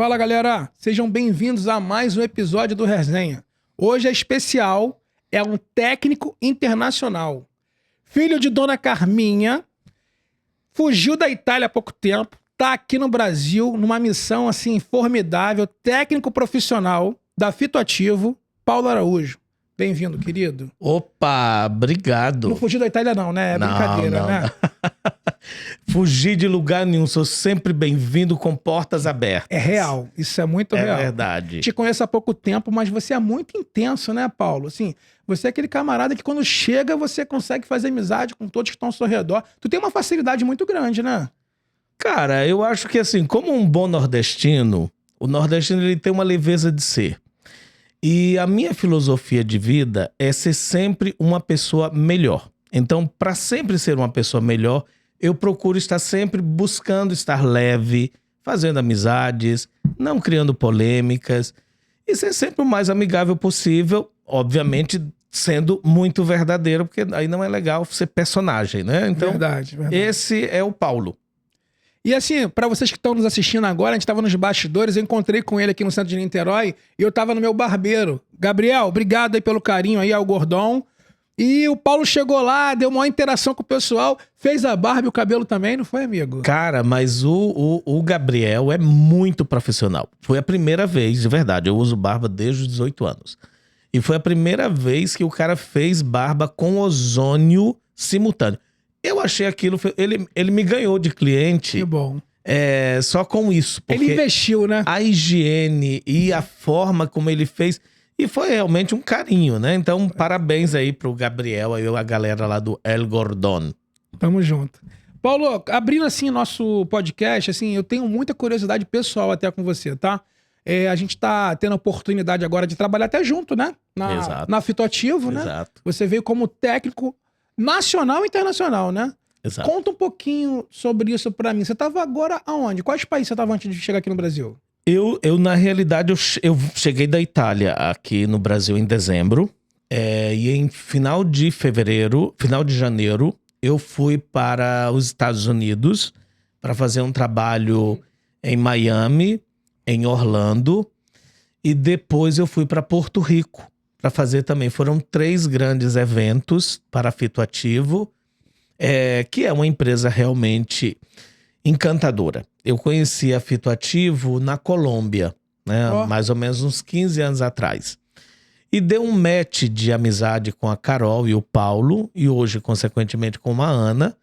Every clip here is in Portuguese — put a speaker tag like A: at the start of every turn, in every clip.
A: Fala, galera! Sejam bem-vindos a mais um episódio do Resenha. Hoje é especial, é um técnico internacional. Filho de Dona Carminha, fugiu da Itália há pouco tempo, tá aqui no Brasil numa missão assim formidável, técnico profissional da Fitoativo, Paulo Araújo. Bem-vindo, querido.
B: Opa, obrigado.
A: Não fugiu da Itália não, né? É brincadeira, né?
B: Fugir de lugar nenhum, sou sempre bem-vindo com portas abertas.
A: É real, isso é muito real.
B: É verdade.
A: Te conheço há pouco tempo, mas você é muito intenso, né, Paulo? Assim, você é aquele camarada que quando chega, você consegue fazer amizade com todos que estão ao seu redor. Tu tem uma facilidade muito grande, né?
B: Cara, eu acho que assim, como um bom nordestino, o nordestino ele tem uma leveza de ser. E a minha filosofia de vida é ser sempre uma pessoa melhor. Então, para sempre ser uma pessoa melhor, eu procuro estar sempre buscando estar leve, fazendo amizades, não criando polêmicas e ser sempre o mais amigável possível, obviamente sendo muito verdadeiro, porque aí não é legal ser personagem, né? Então,
A: Verdade.
B: esse é o Paulo.
A: E assim, pra vocês que estão nos assistindo agora, a gente tava nos bastidores, eu encontrei com ele aqui no centro de Niterói e eu tava no meu barbeiro. Gabriel, obrigado aí pelo carinho aí ao Gordon. E o Paulo chegou lá, deu uma interação com o pessoal, fez a barba e o cabelo também, não foi, amigo?
B: Cara, mas o Gabriel é muito profissional. Foi a primeira vez, de verdade, eu uso barba desde os 18 anos. E foi a primeira vez que o cara fez barba com ozônio simultâneo. Eu achei aquilo... Ele me ganhou de cliente.
A: Que bom.
B: Só com isso. Porque
A: Ele investiu, né?
B: a higiene e a forma como ele fez... E foi realmente um carinho, né? Então, parabéns aí pro Gabriel, aí a galera lá do El Gordon.
A: Tamo junto. Paulo, abrindo assim nosso podcast, assim, eu tenho muita curiosidade pessoal até com você, tá? A gente tá tendo a oportunidade agora de trabalhar até junto, né?
B: Exato.
A: Na Fitoativo, né?
B: Exato.
A: Você veio como técnico nacional e internacional, né?
B: Exato.
A: Conta um pouquinho sobre isso pra mim. Você tava agora aonde? Quais países você tava antes de chegar aqui no Brasil?
B: Na realidade, eu cheguei da Itália aqui no Brasil em dezembro. E em final de janeiro, eu fui para os Estados Unidos para fazer um trabalho em Miami, em Orlando. E depois eu fui para Porto Rico para fazer também. Foram 3 grandes eventos para a Fitoativo, que é uma empresa realmente encantadora. Eu conheci a Fitoativo na Colômbia, né? Mais ou menos uns 15 anos atrás. E deu um match de amizade com a Carol e o Paulo, e hoje, consequentemente, com a Ana.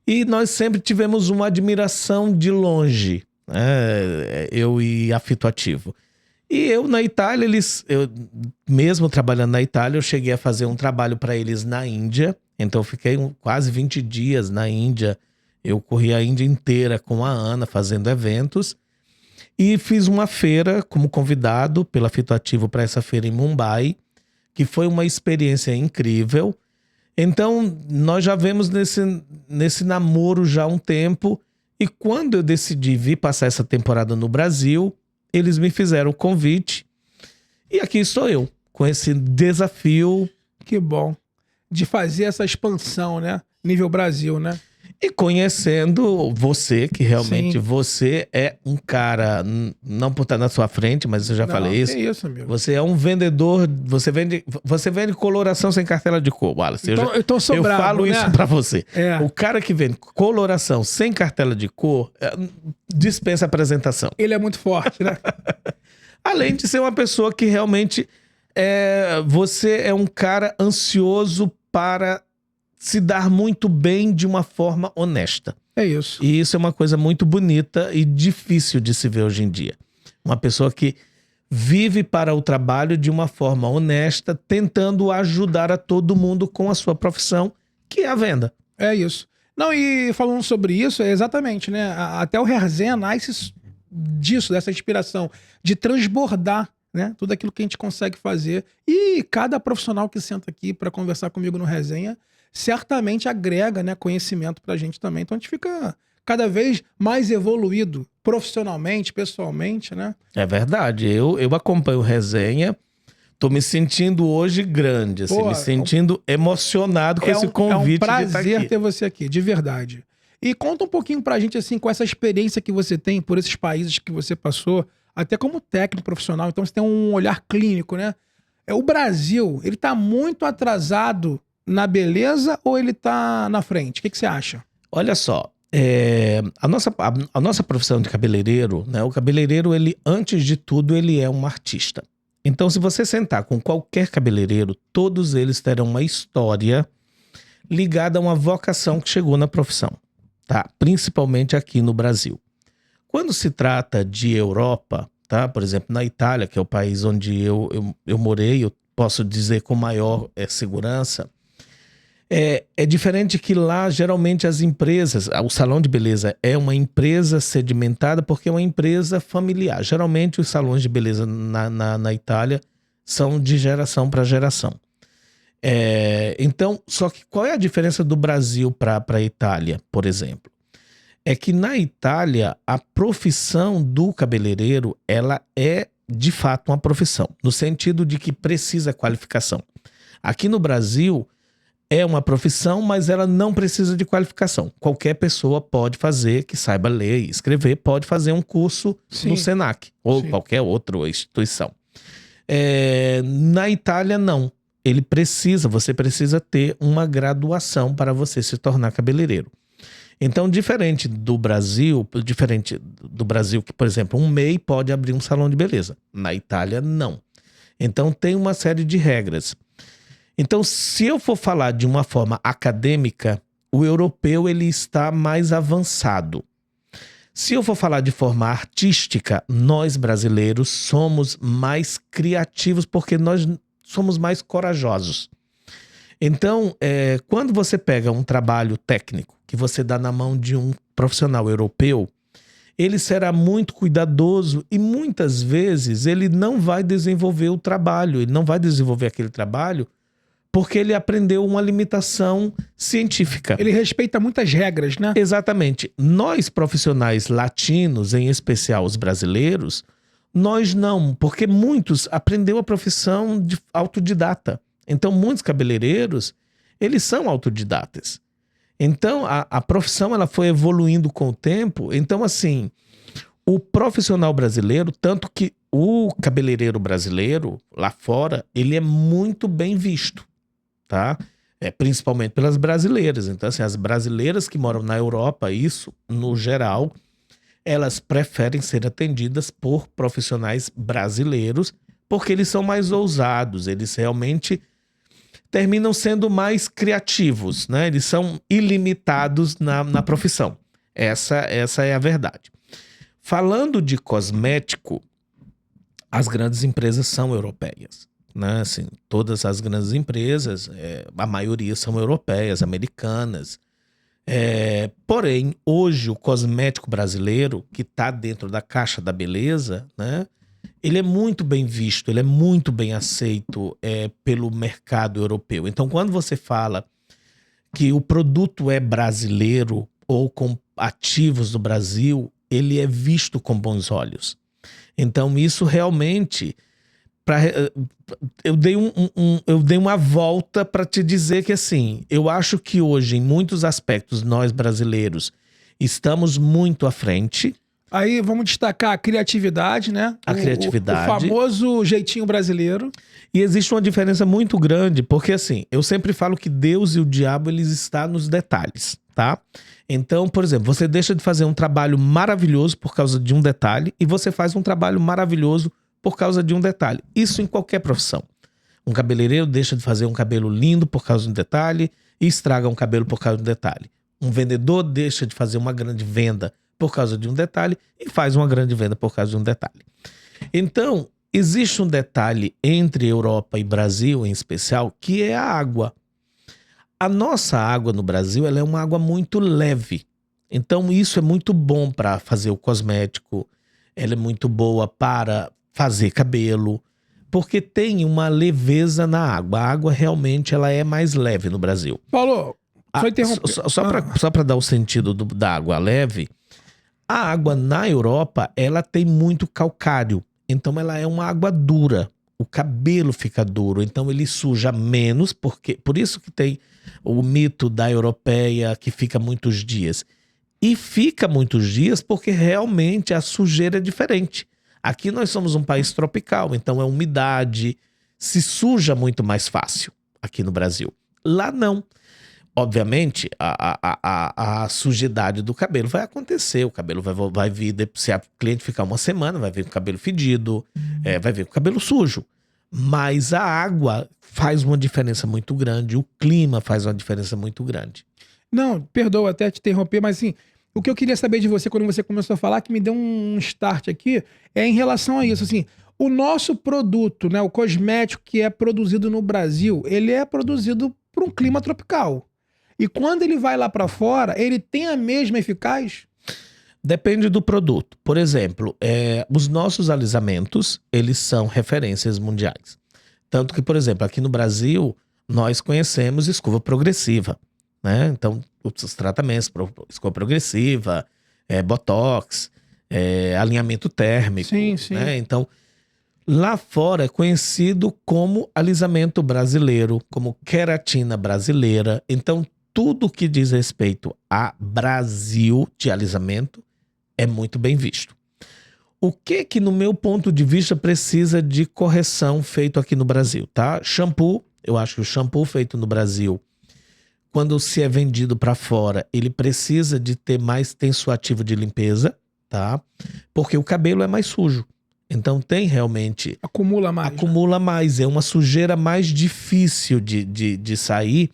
B: E nós sempre tivemos uma admiração de longe, né? Eu e a Fitoativo. E eu na Itália, mesmo trabalhando na Itália, eu cheguei a fazer um trabalho para eles na Índia. Então eu fiquei quase 20 dias na Índia. Eu corri a Índia inteira com a Ana, fazendo eventos. E fiz uma feira como convidado pela Fitoativo para essa feira em Mumbai, que foi uma experiência incrível. Então, nós já vemos nesse namoro já há um tempo. E quando eu decidi vir passar essa temporada no Brasil, eles me fizeram o convite. E aqui estou eu, com esse desafio.
A: Que bom. De fazer essa expansão, né? Nível Brasil, né?
B: E conhecendo você, que realmente
A: Sim.
B: Você é um cara, não por estar na sua frente, mas eu já falei isso.
A: É isso, amigo.
B: Você é um vendedor, você vende coloração sem cartela de cor, Wallace.
A: Então sou
B: eu
A: brabo,
B: falo
A: né?
B: isso pra você.
A: É.
B: O cara que vende coloração sem cartela de cor, dispensa apresentação.
A: Ele é muito forte, né?
B: Além de ser uma pessoa que realmente você é um cara ansioso para se dar muito bem de uma forma honesta.
A: É isso.
B: E isso é uma coisa muito bonita e difícil de se ver hoje em dia. Uma pessoa que vive para o trabalho de uma forma honesta, tentando ajudar a todo mundo com a sua profissão, que é a venda.
A: É isso. Não, e falando sobre isso, é exatamente, né? Até o Resenha nasce disso, dessa inspiração, de transbordar, né? Tudo aquilo que a gente consegue fazer. E cada profissional que senta aqui para conversar comigo no Resenha certamente agrega, né, conhecimento pra gente também. Então a gente fica cada vez mais evoluído profissionalmente, pessoalmente, né?
B: É verdade. Eu acompanho o Resenha, tô me sentindo hoje grande, assim, me sentindo emocionado com esse convite de estar aqui.
A: É um prazer ter você aqui, de verdade. E conta um pouquinho pra gente, assim, com essa experiência que você tem por esses países que você passou, até como técnico profissional, então você tem um olhar clínico, né? O Brasil, ele tá muito atrasado na beleza ou ele tá na frente? O que você acha?
B: Olha só, a nossa profissão de cabeleireiro, né? O cabeleireiro, ele, antes de tudo, ele é um artista. Então, se você sentar com qualquer cabeleireiro, todos eles terão uma história ligada a uma vocação que chegou na profissão, tá? Principalmente aqui no Brasil. Quando se trata de Europa, tá? Por exemplo, na Itália, que é o país onde eu morei, eu posso dizer com maior segurança, é diferente que lá, geralmente, as empresas, o salão de beleza é uma empresa sedimentada porque é uma empresa familiar. Geralmente, os salões de beleza na Itália são de geração para geração. Então, só que qual é a diferença do Brasil para a Itália, por exemplo? É que na Itália, a profissão do cabeleireiro, ela é de fato uma profissão, no sentido de que precisa qualificação. Aqui no Brasil, é uma profissão, mas ela não precisa de qualificação. Qualquer pessoa pode fazer, que saiba ler e escrever, pode fazer um curso no Senac ou qualquer outra instituição. Na Itália, não. Você precisa ter uma graduação para você se tornar cabeleireiro. Então, diferente do Brasil, que, por exemplo, um MEI pode abrir um salão de beleza. Na Itália, não. Então, tem uma série de regras. Então, se eu for falar de uma forma acadêmica, o europeu ele está mais avançado. Se eu for falar de forma artística, nós brasileiros somos mais criativos porque nós somos mais corajosos. Então, quando você pega um trabalho técnico que você dá na mão de um profissional europeu, ele será muito cuidadoso e muitas vezes ele não vai desenvolver o trabalho, ele não vai desenvolver aquele trabalho porque ele aprendeu uma limitação científica.
A: Ele respeita muitas regras, né?
B: Exatamente. Nós, profissionais latinos, em especial os brasileiros, nós não, porque muitos aprenderam a profissão de autodidata. Então, muitos cabeleireiros, eles são autodidatas. Então, a profissão ela foi evoluindo com o tempo. Então, assim, o profissional brasileiro, tanto que o cabeleireiro brasileiro, lá fora, ele é muito bem visto, tá? Principalmente pelas brasileiras. Então, assim, as brasileiras que moram na Europa, isso, no geral, elas preferem ser atendidas por profissionais brasileiros, porque eles são mais ousados, eles realmente terminam sendo mais criativos, né? Eles são ilimitados na profissão. Essa é a verdade. Falando de cosmético, as grandes empresas são europeias, né? Assim, todas as grandes empresas, a maioria são europeias, americanas. Porém, hoje o cosmético brasileiro, que está dentro da caixa da beleza, né? Ele é muito bem visto, ele é muito bem aceito pelo mercado europeu. Então, quando você fala que o produto é brasileiro ou com ativos do Brasil, ele é visto com bons olhos. Então, isso realmente... Eu dei uma volta para te dizer que, assim, eu acho que hoje, em muitos aspectos, nós brasileiros estamos muito à frente.
A: Aí vamos destacar a criatividade, né?
B: A criatividade.
A: O famoso jeitinho brasileiro.
B: E existe uma diferença muito grande, porque, assim, eu sempre falo que Deus e o diabo, eles estão nos detalhes, tá? Então, por exemplo, você deixa de fazer um trabalho maravilhoso por causa de um detalhe e você faz um trabalho maravilhoso por causa de um detalhe. Isso em qualquer profissão. Um cabeleireiro deixa de fazer um cabelo lindo por causa de um detalhe e estraga um cabelo por causa de um detalhe. Um vendedor deixa de fazer uma grande venda por causa de um detalhe e faz uma grande venda por causa de um detalhe. Então, existe um detalhe entre Europa e Brasil, em especial, que é a água. A nossa água no Brasil, ela é uma água muito leve. Então, isso é muito bom para fazer o cosmético. Ela é muito boa para fazer cabelo, porque tem uma leveza na água. A água realmente ela é mais leve no Brasil.
A: Paulo, só interromper.
B: Só para dar o sentido da água leve, a água na Europa, ela tem muito calcário. Então ela é uma água dura. O cabelo fica duro, então ele suja menos, por isso que tem o mito da europeia que fica muitos dias. E fica muitos dias porque realmente a sujeira é diferente. Aqui nós somos um país tropical, então é umidade, se suja muito mais fácil aqui no Brasil. Lá não. Obviamente, a sujidade do cabelo vai acontecer. O cabelo vai vir, se a cliente ficar uma semana, vai vir com o cabelo fedido, vai vir com o cabelo sujo. Mas a água faz uma diferença muito grande, o clima faz uma diferença muito grande.
A: Não, perdoa até te interromper, mas assim, o que eu queria saber de você quando você começou a falar, que me deu um start aqui, é em relação a isso, assim, o nosso produto, né, o cosmético que é produzido no Brasil, ele é produzido por um clima tropical. E quando ele vai lá para fora, ele tem a mesma eficácia?
B: Depende do produto. Por exemplo, os nossos alisamentos, eles são referências mundiais. Tanto que, por exemplo, aqui no Brasil, nós conhecemos escova progressiva, né? Então, os tratamentos, escova progressiva, botox, alinhamento térmico.
A: Sim, sim.
B: Né? Então, lá fora é conhecido como alisamento brasileiro, como queratina brasileira. Então, tudo que diz respeito a Brasil de alisamento é muito bem visto. O que, no meu ponto de vista, precisa de correção feito aqui no Brasil, tá? Shampoo, eu acho que o shampoo feito no Brasil, quando se é vendido para fora, ele precisa de ter mais tensoativo de limpeza, tá? Porque o cabelo é mais sujo. Então tem realmente...
A: Acumula mais.
B: Acumula mais, é uma sujeira mais difícil de sair.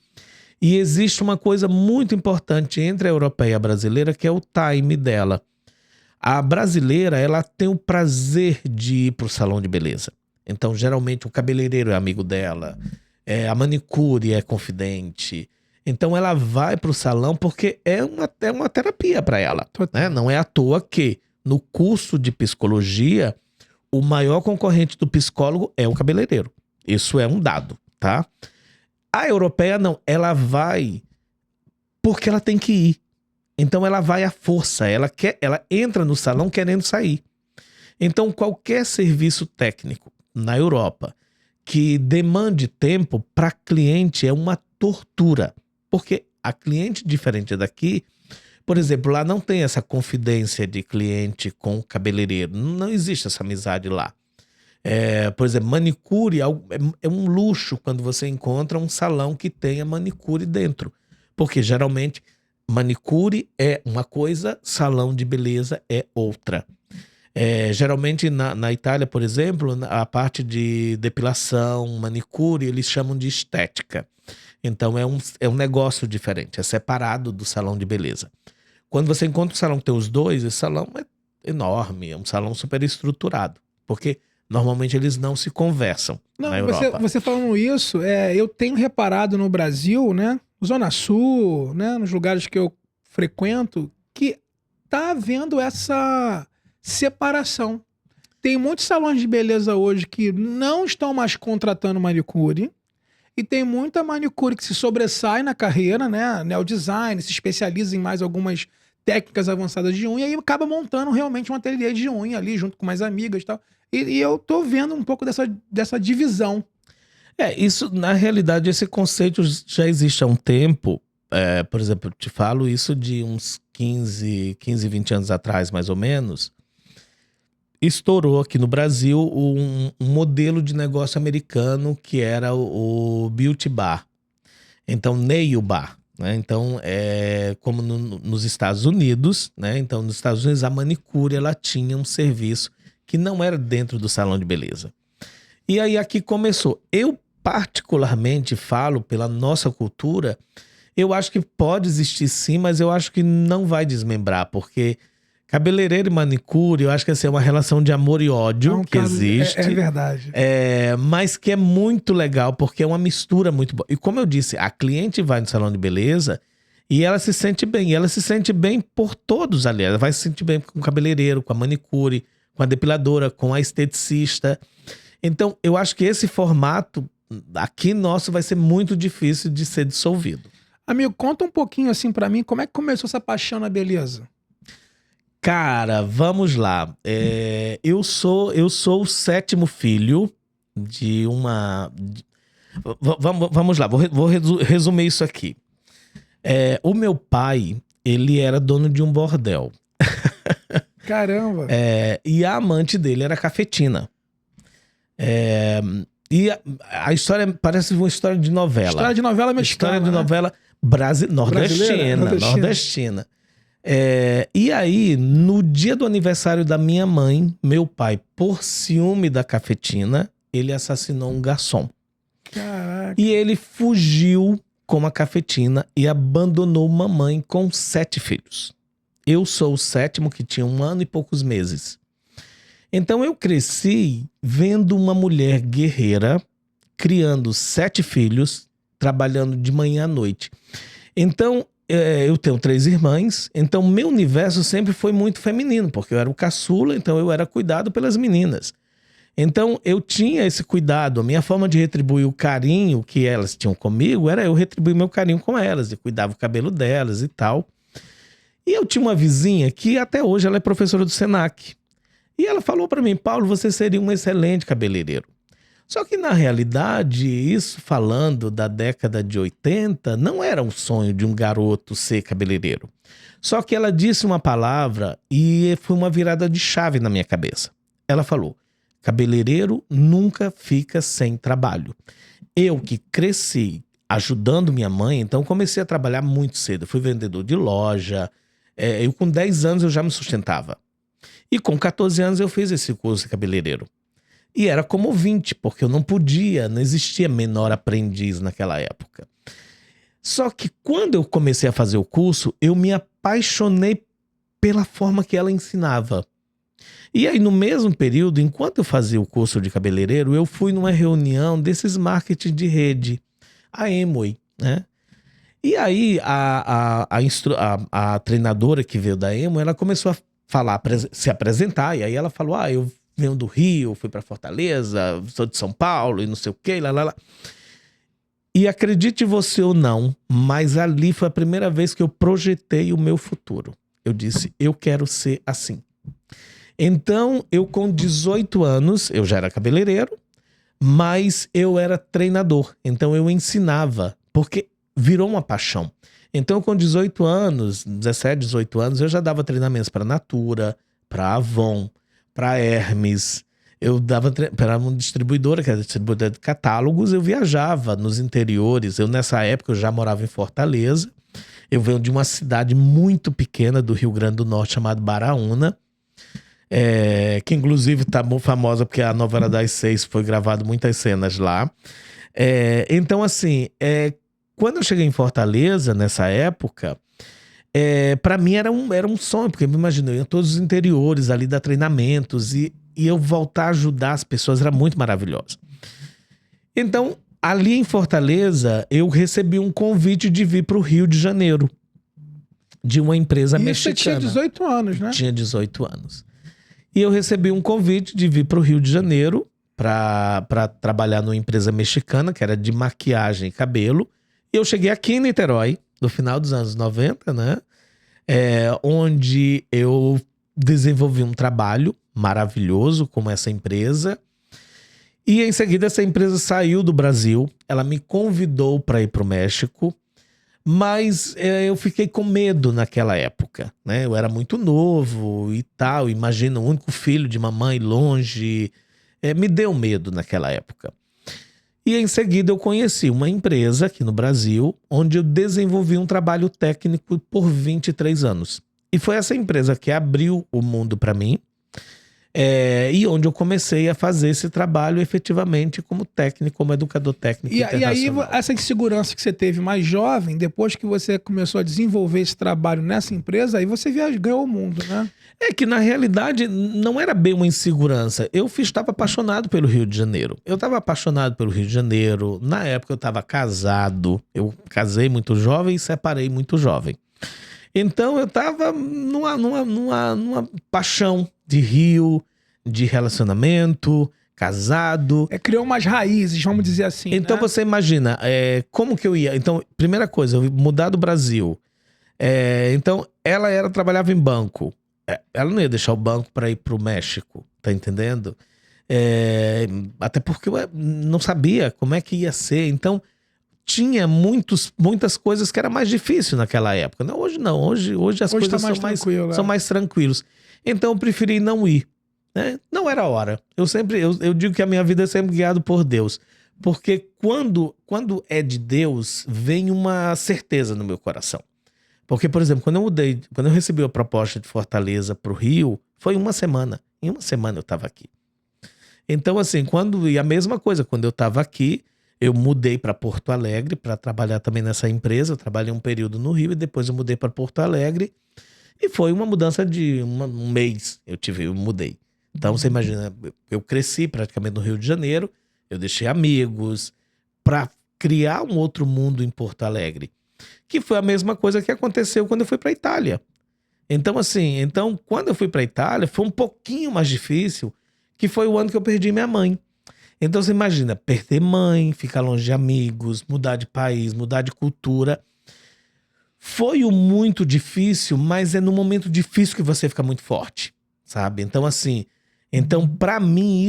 B: E existe uma coisa muito importante entre a europeia e a brasileira, que é o time dela. A brasileira, ela tem o prazer de ir para o salão de beleza. Então, geralmente, o cabeleireiro é amigo dela, a manicure é confidente. Então, ela vai para o salão porque é uma terapia para ela. Né? Não é à toa que, no curso de psicologia, o maior concorrente do psicólogo é o cabeleireiro. Isso é um dado, tá? A europeia não, ela vai porque ela tem que ir. Então ela vai à força, ela entra no salão querendo sair. Então qualquer serviço técnico na Europa que demande tempo para cliente é uma tortura. Porque a cliente diferente daqui, por exemplo, lá não tem essa confidência de cliente com o cabeleireiro. Não existe essa amizade lá. Por exemplo, manicure é um luxo quando você encontra um salão que tenha manicure dentro. Porque geralmente manicure é uma coisa, salão de beleza é outra. Geralmente na Itália, por exemplo, a parte de depilação, manicure, eles chamam de estética. Então é um negócio diferente, é separado do salão de beleza. Quando você encontra um salão que tem os dois, esse salão é enorme, é um salão super estruturado. Porque normalmente eles não se conversam na Europa.
A: Você falando isso, eu tenho reparado no Brasil, né? Zona Sul, né? Nos lugares que eu frequento, que tá havendo essa separação. Tem muitos salões de beleza hoje que não estão mais contratando manicure. E tem muita manicure que se sobressai na carreira, né? Neodesign, se especializa em mais algumas técnicas avançadas de unha e acaba montando realmente um ateliê de unha ali, junto com mais amigas e tal. E eu tô vendo um pouco dessa divisão.
B: Isso, na realidade, esse conceito já existe há um tempo. Por exemplo, eu te falo isso de uns 15, 20 anos atrás, mais ou menos. Estourou aqui no Brasil um modelo de negócio americano que era o beauty bar. Então, nail bar. Né? Então, como nos Estados Unidos, né? Então, nos Estados Unidos, a manicure ela tinha um serviço que não era dentro do salão de beleza. E aí aqui começou. Eu particularmente falo pela nossa cultura, eu acho que pode existir sim, mas eu acho que não vai desmembrar, porque cabeleireiro e manicure, eu acho que essa é uma relação de amor e ódio que existe.
A: É verdade.
B: Mas que é muito legal, porque é uma mistura muito boa. E como eu disse, a cliente vai no salão de beleza e ela se sente bem. E ela se sente bem por todos ali. Ela vai se sentir bem com o cabeleireiro, com a manicure, com a depiladora, com a esteticista. Então, eu acho que esse formato aqui nosso vai ser muito difícil de ser dissolvido.
A: Amigo, conta um pouquinho assim pra mim, como é que começou essa paixão na beleza?
B: Cara, vamos lá. Eu sou o 7º filho de uma... Vamos lá, vou resumir isso aqui. O meu pai, ele era dono de um bordel.
A: Caramba.
B: E a amante dele era cafetina. E a história parece uma história de novela.
A: História de novela mexicana.
B: História de novela nordestina. E aí, no dia do aniversário da minha mãe, meu pai, por ciúme da cafetina, ele assassinou um garçom.
A: Caraca.
B: E ele fugiu com a cafetina e abandonou mamãe com 7 filhos. Eu sou o 7º, que tinha 1 ano e poucos meses. Então eu cresci vendo uma mulher guerreira, criando 7 filhos, trabalhando de manhã à noite. Então, eu tenho 3 irmãs, então meu universo sempre foi muito feminino, porque eu era o caçula, então eu era cuidado pelas meninas. Então eu tinha esse cuidado, a minha forma de retribuir o carinho que elas tinham comigo era eu retribuir meu carinho com elas, e cuidava o cabelo delas e tal. E eu tinha uma vizinha que até hoje ela é professora do Senac. E ela falou para mim: Paulo, você seria um excelente cabeleireiro. Só que na realidade, isso falando da década de 80, não era um sonho de um garoto ser cabeleireiro. Só que ela disse uma palavra e foi uma virada de chave na minha cabeça. Ela falou: cabeleireiro nunca fica sem trabalho. Eu que cresci ajudando minha mãe, então comecei a trabalhar muito cedo. Eu fui vendedor de loja. Eu com 10 anos eu já me sustentava. E com 14 anos eu fiz esse curso de cabeleireiro. E era como ouvinte, porque eu não existia menor aprendiz naquela época. Só que quando eu comecei a fazer o curso, eu me apaixonei pela forma que ela ensinava. E aí, no mesmo período, enquanto eu fazia o curso de cabeleireiro, eu fui numa reunião desses marketing de rede, a Amway, né? E aí, a treinadora que veio da Amway, ela começou a falar, se apresentar, e aí ela falou: eu venho do Rio, fui para Fortaleza, sou de São Paulo e não sei o quê, lá. E acredite você ou não, mas ali foi a primeira vez que eu projetei o meu futuro. Eu disse: eu quero ser assim. Então, eu com 18 anos, eu já era cabeleireiro, mas eu era treinador. Então, eu ensinava, porque virou uma paixão. Então, com 18 anos, 17, 18 anos, eu já dava treinamentos para Natura, para Avon, para Hermes. Eu dava para uma distribuidora, que era distribuidora de catálogos, eu viajava nos interiores. Nessa época, eu já morava em Fortaleza. Eu venho de uma cidade muito pequena do Rio Grande do Norte, chamada Baraúna, que inclusive está muito famosa porque a novela das 6 foi gravado muitas cenas lá. Então, assim, quando eu cheguei em Fortaleza, nessa época, para mim era um sonho, porque imagina, eu ia em todos os interiores ali, dar treinamentos, e eu voltar a ajudar as pessoas era muito maravilhoso. Então, ali em Fortaleza, eu recebi um convite de vir para o Rio de Janeiro, de uma empresa mexicana.
A: Você tinha 18 anos, né?
B: Tinha 18 anos. E eu recebi um convite de vir para o Rio de Janeiro para trabalhar numa empresa mexicana, que era de maquiagem e cabelo. E eu cheguei aqui em Niterói, no final dos anos 90, né? Onde eu desenvolvi um trabalho maravilhoso com essa empresa. E em seguida essa empresa saiu do Brasil. Ela me convidou para ir para o México. Mas eu fiquei com medo naquela época, né? Eu era muito novo e tal. Imagina, o único filho de mamãe longe. Me deu medo naquela época. E em seguida eu conheci uma empresa aqui no Brasil, onde eu desenvolvi um trabalho técnico por 23 anos. E foi essa empresa que abriu o mundo para mim, e onde eu comecei a fazer esse trabalho efetivamente como técnico, como educador técnico internacional.
A: E aí, essa insegurança que você teve mais jovem, depois que você começou a desenvolver esse trabalho nessa empresa, aí você ganhou o mundo, né?
B: É que na realidade não era bem uma insegurança. Eu estava apaixonado pelo Rio de Janeiro. Eu estava apaixonado pelo Rio de Janeiro. Na época eu estava casado. Eu casei muito jovem e separei muito jovem. Então eu estava numa paixão de Rio, de relacionamento, casado.
A: Criou umas raízes, vamos dizer assim.
B: Então, né? Você imagina, como que eu ia... Então, primeira coisa, eu ia mudar do Brasil. Então, ela trabalhava em banco. Ela não ia deixar o banco para ir para o México, tá entendendo? Até porque eu não sabia como é que ia ser. Então, tinha muitas coisas que era mais difícil naquela época. Não, hoje não. Hoje as coisas
A: tá mais
B: são mais tranquilos. Então eu preferi não ir, né? Não era a hora. Eu digo que a minha vida é sempre guiada por Deus. Porque quando é de Deus, vem uma certeza no meu coração. Porque, por exemplo, quando eu recebi a proposta de Fortaleza para o Rio, foi uma semana. Em uma semana eu estava aqui. Então, assim, e a mesma coisa, quando eu estava aqui, eu mudei para Porto Alegre para trabalhar também nessa empresa. Eu trabalhei um período no Rio e depois eu mudei para Porto Alegre. E foi uma mudança de um mês. Eu mudei. Então, você imagina, eu cresci praticamente no Rio de Janeiro, eu deixei amigos para criar um outro mundo em Porto Alegre. Que foi a mesma coisa que aconteceu quando eu fui para a Itália. Então, assim, quando eu fui para a Itália, foi um pouquinho mais difícil, que foi o ano que eu perdi minha mãe. Então, você imagina, perder mãe, ficar longe de amigos, mudar de país, mudar de cultura. Foi muito difícil, mas é no momento difícil que você fica muito forte, sabe? Então, assim, para mim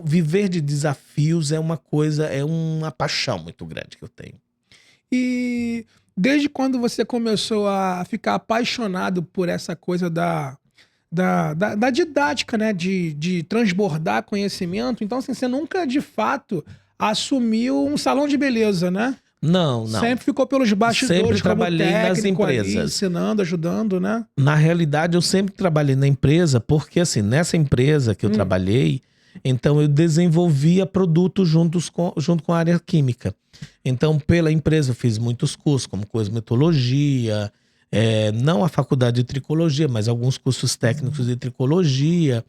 B: viver de desafios é uma paixão muito grande que eu tenho.
A: E desde quando você começou a ficar apaixonado por essa coisa da didática, né? De transbordar conhecimento, então assim, você nunca de fato assumiu um salão de beleza, né?
B: Não.
A: Sempre ficou pelos bastidores,
B: sempre trabalhei nas empresas.
A: Ali, ensinando, ajudando, né?
B: Na realidade, eu sempre trabalhei na empresa, porque assim, nessa empresa que eu trabalhei, então eu desenvolvia produtos junto com a área química. Então, pela empresa, eu fiz muitos cursos, como cosmetologia, não a faculdade de tricologia, mas alguns cursos técnicos de tricologia.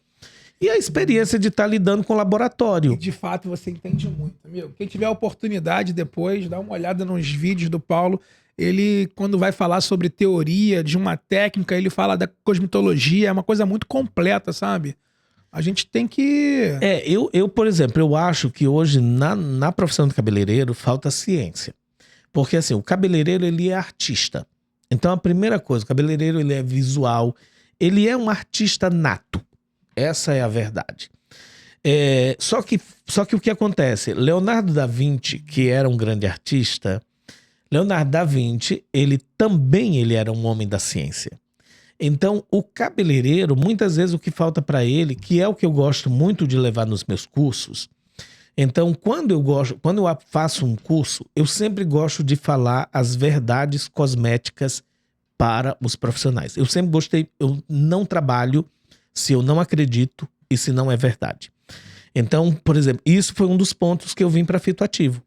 B: E a experiência de estar lidando com o laboratório.
A: E de fato você entende muito, amigo. Quem tiver a oportunidade depois, dá uma olhada nos vídeos do Paulo. Ele, quando vai falar sobre teoria de uma técnica, ele fala da cosmetologia, é uma coisa muito completa, sabe? A gente tem que...
B: Eu, por exemplo, eu acho que hoje na profissão de cabeleireiro falta ciência. Porque assim, o cabeleireiro, ele é artista. Então a primeira coisa, o cabeleireiro, ele é visual, ele é um artista nato. Essa é a verdade. Só que o que acontece? Leonardo da Vinci, que era um grande artista, Leonardo da Vinci, ele era um homem da ciência. Então, o cabeleireiro, muitas vezes o que falta para ele, que é o que eu gosto muito de levar nos meus cursos. Então, quando eu faço um curso, eu sempre gosto de falar as verdades cosméticas para os profissionais. Eu sempre gostei, eu não trabalho se eu não acredito e se não é verdade. Então, por exemplo, isso foi um dos pontos que eu vim para Fitoativo.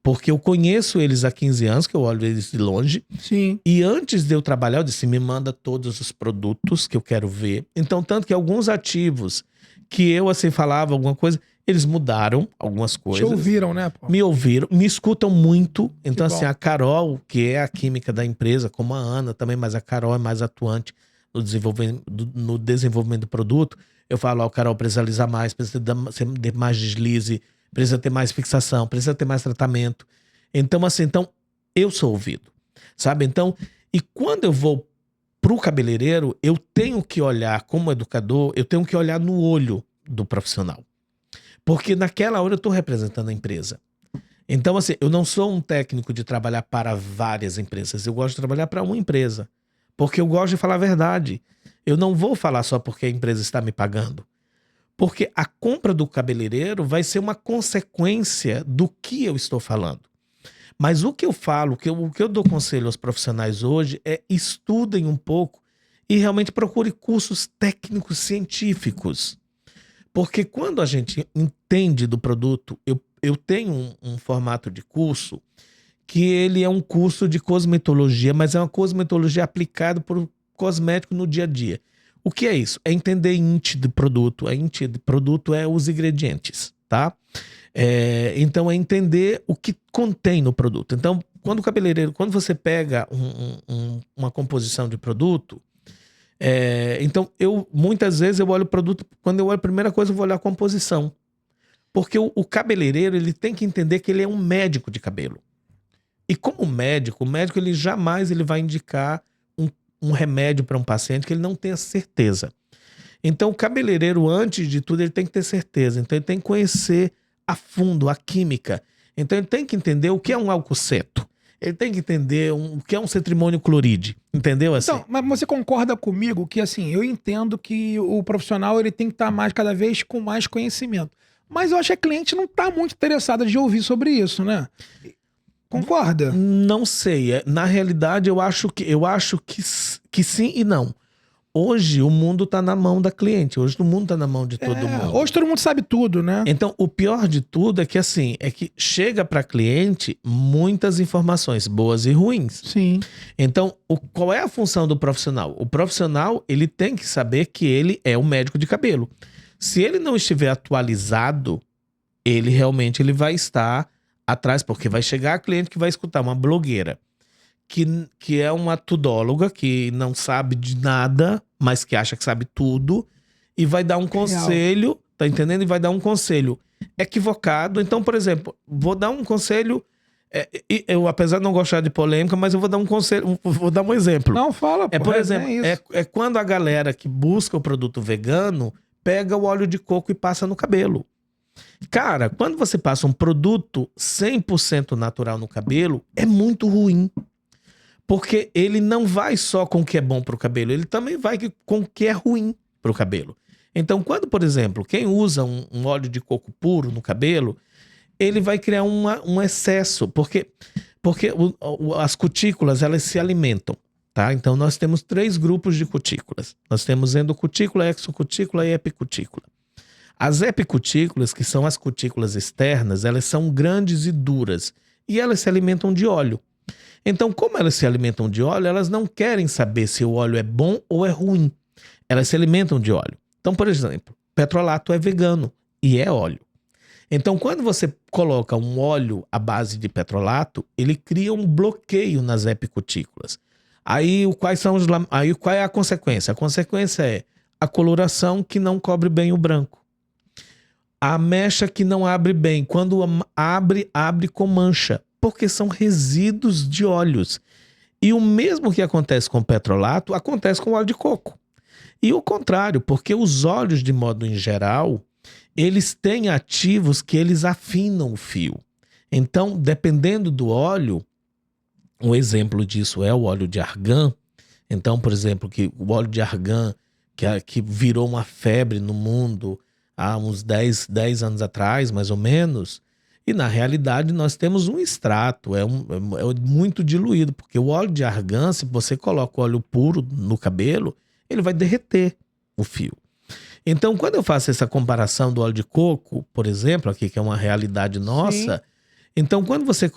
B: Porque eu conheço eles há 15 anos, que eu olho eles de longe.
A: Sim.
B: E antes de eu trabalhar, eu disse, me manda todos os produtos que eu quero ver. Então, tanto que alguns ativos que eu, assim, falava alguma coisa, eles mudaram algumas coisas.
A: Te ouviram, né, Paulo?
B: Me ouviram, me escutam muito. Então,
A: Que
B: assim,
A: bom.
B: a Carol, que é a química da empresa, como a Ana também, mas a Carol é mais atuante no desenvolvimento do produto. Eu falo, Carol, precisa alisar mais, precisa ter mais deslize, precisa ter mais fixação, precisa ter mais tratamento. Então, assim, eu sou ouvido, sabe? Então, e quando eu vou pro cabeleireiro, eu tenho que olhar, como educador, eu tenho que olhar no olho do profissional. Porque naquela hora eu estou representando a empresa. Então, assim, eu não sou um técnico de trabalhar para várias empresas. Eu gosto de trabalhar para uma empresa. Porque eu gosto de falar a verdade. Eu não vou falar só porque a empresa está me pagando. Porque a compra do cabeleireiro vai ser uma consequência do que eu estou falando. Mas o que eu falo, o que eu dou conselho aos profissionais hoje é estudem um pouco e realmente procure cursos técnicos científicos. Porque quando a gente entende do produto, eu tenho um formato de curso que ele é um curso de cosmetologia, mas é uma cosmetologia aplicada por um cosmético no dia a dia. O que é isso? É entender a INT do produto. A INT do produto é os ingredientes, tá? Então é entender o que contém no produto. Então, quando você pega uma composição de produto, então muitas vezes eu olho o produto, quando eu olho a primeira coisa eu vou olhar a composição. Porque o cabeleireiro, ele tem que entender que ele é um médico de cabelo. E como médico, o médico ele jamais vai indicar um remédio para um paciente que ele não tenha certeza. Então o cabeleireiro, antes de tudo, ele tem que ter certeza. Então ele tem que conhecer a fundo a química. Então ele tem que entender o que é um álcool ceto. Ele tem que entender o que é um cetrimônio cloride. Entendeu assim?
A: Então, mas você concorda comigo que, assim, eu entendo que o profissional ele tem que estar mais, cada vez com mais conhecimento. Mas eu acho que a cliente não está muito interessada de ouvir sobre isso, né? Concorda?
B: Não sei. Na realidade, eu acho que sim e não. Hoje o mundo tá na mão da cliente. Hoje o mundo tá na mão de todo mundo.
A: Hoje todo mundo sabe tudo, né?
B: Então, o pior de tudo é que assim, é que chega para cliente muitas informações, boas e ruins.
A: Sim.
B: Então, qual é a função do profissional? O profissional, ele tem que saber que ele é o médico de cabelo. Se ele não estiver atualizado, ele vai estar atrás, porque vai chegar a cliente que vai escutar uma blogueira, que é uma tudóloga, que não sabe de nada, mas que acha que sabe tudo, e vai dar um conselho, tá entendendo? E vai dar um conselho equivocado. Então, por exemplo, vou dar um conselho, eu apesar de não gostar de polêmica, mas eu vou dar um conselho, vou dar um exemplo.
A: Não, fala,
B: por exemplo, é quando a galera que busca o produto vegano pega o óleo de coco e passa no cabelo. Cara, quando você passa um produto 100% natural no cabelo, é muito ruim. Porque ele não vai só com o que é bom pro cabelo, ele também vai com o que é ruim pro cabelo. Então, quando, por exemplo, quem usa um óleo de coco puro no cabelo, ele vai criar um excesso, porque as cutículas, elas se alimentam, tá? Então, nós temos 3 grupos de cutículas. Nós temos endocutícula, exocutícula e epicutícula. As epicutículas, que são as cutículas externas, elas são grandes e duras, e elas se alimentam de óleo. Então, como elas se alimentam de óleo, elas não querem saber se o óleo é bom ou é ruim. Elas se alimentam de óleo. Então, por exemplo, petrolato é vegano e é óleo. Então, quando você coloca um óleo à base de petrolato, ele cria um bloqueio nas epicutículas. Aí, qual é a consequência? A consequência é a coloração que não cobre bem o branco. A mecha que não abre bem. Quando abre com mancha. Porque são resíduos de óleos. E o mesmo que acontece com o petrolato, acontece com o óleo de coco. E o contrário, porque os óleos, de modo em geral, eles têm ativos que eles afinam o fio. Então, dependendo do óleo, um exemplo disso é o óleo de argan. Então, por exemplo, que o óleo de argan, que virou uma febre no mundo há uns 10 anos atrás, mais ou menos. E na realidade nós temos um extrato, é muito diluído, porque o óleo de argan, se você coloca o óleo puro no cabelo, ele vai derreter o fio. Então, quando eu faço essa comparação do óleo de coco, por exemplo, aqui que é uma realidade nossa, sim. Então quando você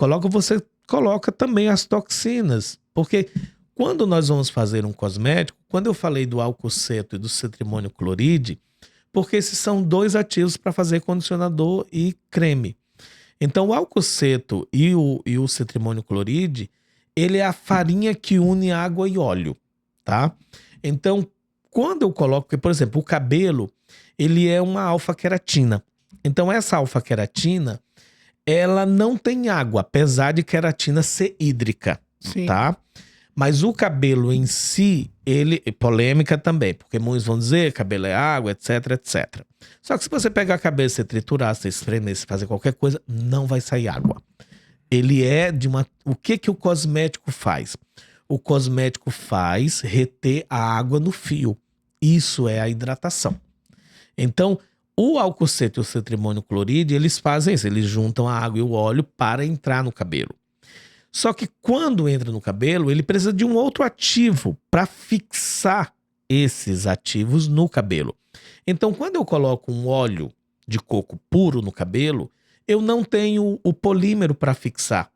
B: coloca também as toxinas, porque quando nós vamos fazer um cosmético, quando eu falei do álcool ceto e do cetrimônio cloride, porque esses são 2 ativos para fazer condicionador e creme. Então, o álcool ceto e o cetrimônio cloride, ele é a farinha que une água e óleo, tá? Então, quando eu coloco, porque, por exemplo, o cabelo, ele é uma alfa-queratina. Então, essa alfa-queratina, ela não tem água, apesar de queratina ser hídrica, sim. Tá? Mas o cabelo em si, polêmica também, porque muitos vão dizer cabelo é água, etc, etc. Só que se você pegar a cabeça, você triturar, você espremer, você fazer qualquer coisa, não vai sair água. Ele é de uma... O que o cosmético faz? O cosmético faz reter a água no fio. Isso é a hidratação. Então, o álcool ceto e o cetrimônio cloride, eles fazem isso, eles juntam a água e o óleo para entrar no cabelo. Só que quando entra no cabelo, ele precisa de um outro ativo para fixar esses ativos no cabelo. Então, quando eu coloco um óleo de coco puro no cabelo, eu não tenho o polímero para fixar,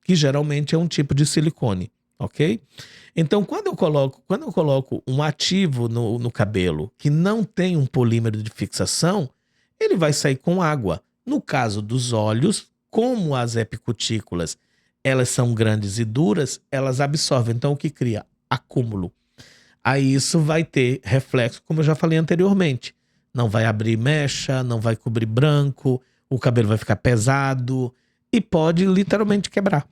B: que geralmente é um tipo de silicone, ok? Então, quando eu coloco um ativo no cabelo que não tem um polímero de fixação, ele vai sair com água. No caso dos óleos, como as epicutículas elas são grandes e duras, elas absorvem. Então, o que cria? Acúmulo. Aí isso vai ter reflexo, como eu já falei anteriormente. Não vai abrir mecha, não vai cobrir branco, o cabelo vai ficar pesado e pode literalmente quebrar.